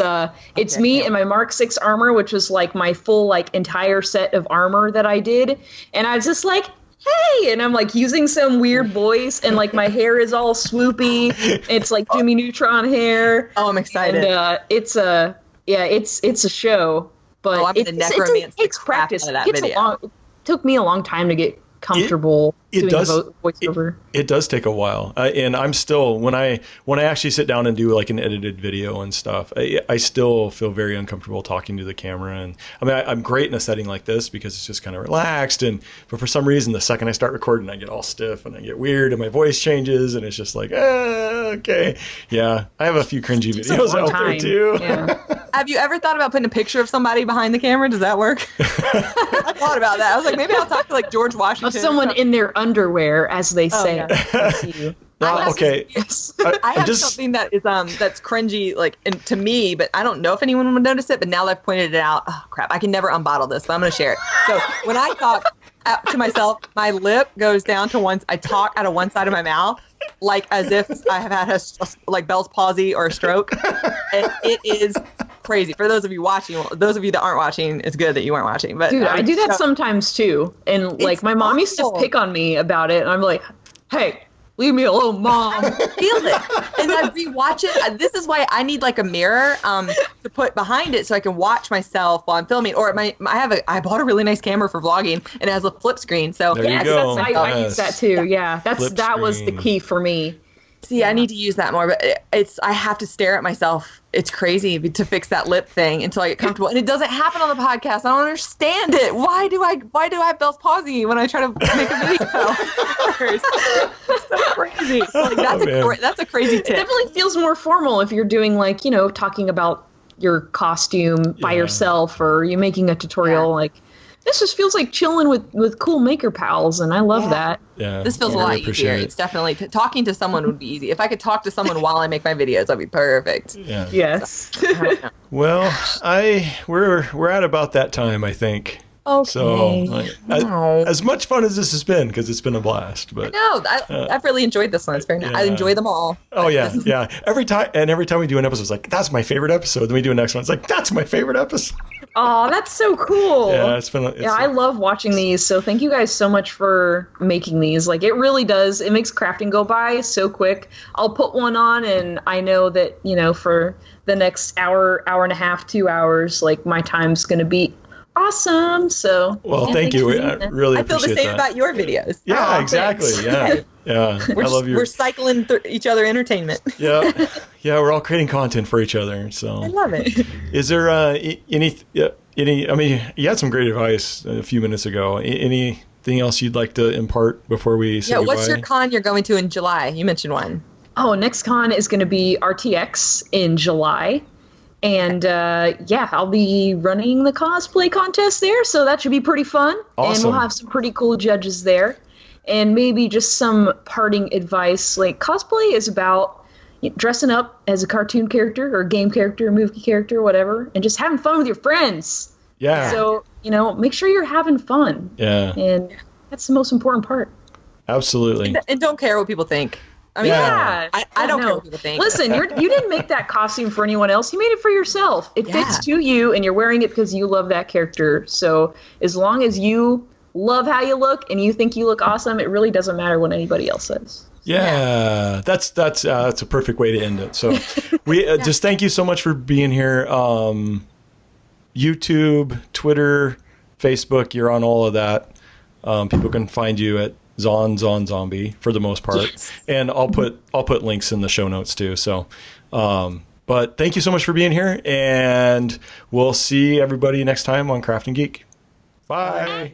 me in my Mark 6 armor, which was like my full like entire set of armor that I did, and I was just like, hey, and I'm like using some weird voice, and like my hair is all swoopy. It's like Jimmy Neutron hair. Oh, I'm excited. And it's a show, but it takes practice. It took me a long time to get comfortable doing voiceover. It does take a while, and I'm still when I actually sit down and do like an edited video and stuff, I still feel very uncomfortable talking to the camera. And I mean, I'm great in a setting like this because it's just kind of relaxed. But for some reason, the second I start recording, I get all stiff and I get weird, and my voice changes, and it's just like, okay, yeah. I have a few cringy videos out there too. Yeah. Have you ever thought about putting a picture of somebody behind the camera? Does that work? I thought about that. I was like, maybe I'll talk to like George Washington. Of someone in their underwear, as they say. Yeah. I see you. Okay. I have something that is that's cringy, like to me, but I don't know if anyone would notice it. But now that I've pointed it out, oh crap, I can never unbottle this, but I'm going to share it. So when I talk to myself, my lip goes down to one. I talk out of one side of my mouth, like as if I have had like Bell's palsy or a stroke, and it is crazy. For those of you watching, those of you that aren't watching, it's good that you weren't watching. But dude, I do that sometimes too, and like my mom used to pick on me about it, and I'm like, hey, leave me alone, Mom. Feel it. And I rewatch it. This is why I need like a mirror to put behind it so I can watch myself while I'm filming. Or I bought a really nice camera for vlogging, and it has a flip screen. So there you go. I use that too. Yeah, that was the key for me. See, I need to use that more, but I have to stare at myself. It's crazy to fix that lip thing until I get comfortable, and it doesn't happen on the podcast. I don't understand it. Why do I have Bell's palsy when I try to make a video? It's so crazy. Like, that's a crazy tip. It definitely feels more formal if you're doing like, you know, talking about your costume by yourself, or you're making a tutorial. Like, this just feels like chilling with cool maker pals, and I love that. Yeah, this feels a lot easier. It's definitely talking to someone would be easy. If I could talk to someone while I make my videos, that'd be perfect. Yeah. Yes. So, well, we're at about that time, I think. Okay. So, as much fun as this has been, because it's been a blast. But no, I've really enjoyed this one. It's very nice. I enjoy them all. Oh yeah. Every time we do an episode, it's like, that's my favorite episode. Then we do a next one, it's like, that's my favorite episode. Oh, that's so cool. Yeah, it's been. I love watching these. So thank you guys so much for making these. Like, it really does. It makes crafting go by so quick. I'll put one on, and I know that, you know, for the next hour and a half, 2 hours, like, my time's gonna be awesome. So thank you. I really appreciate that. I feel the same about your videos. Yeah, exactly. Thanks. Yeah. I love you. We're cycling through each other entertainment. Yeah, we're all creating content for each other. So I love it. Is there any? I mean, you had some great advice a few minutes ago. Anything else you'd like to impart before we say goodbye? What's your con you're going to in July? You mentioned one. Oh, next con is going to be RTX in July. And I'll be running the cosplay contest there, so that should be pretty fun. Awesome. And we'll have some pretty cool judges there. And maybe just some parting advice. Like, cosplay is about dressing up as a cartoon character or game character or movie character or whatever, and just having fun with your friends. Yeah. So, make sure you're having fun. Yeah. And that's the most important part. Absolutely. And don't care what people think. I mean, yeah. I don't care what people think. Listen, you didn't make that costume for anyone else. You made it for yourself. It fits to you, and you're wearing it because you love that character. So as long as you love how you look and you think you look awesome, it really doesn't matter what anybody else says. Yeah, that's a perfect way to end it. So we just thank you so much for being here. YouTube, Twitter, Facebook, you're on all of that. People can find you at Zonbi for the most part. Yes. And I'll put links in the show notes too. So, but thank you so much for being here, and we'll see everybody next time on Craft and Geek. Bye. Bye.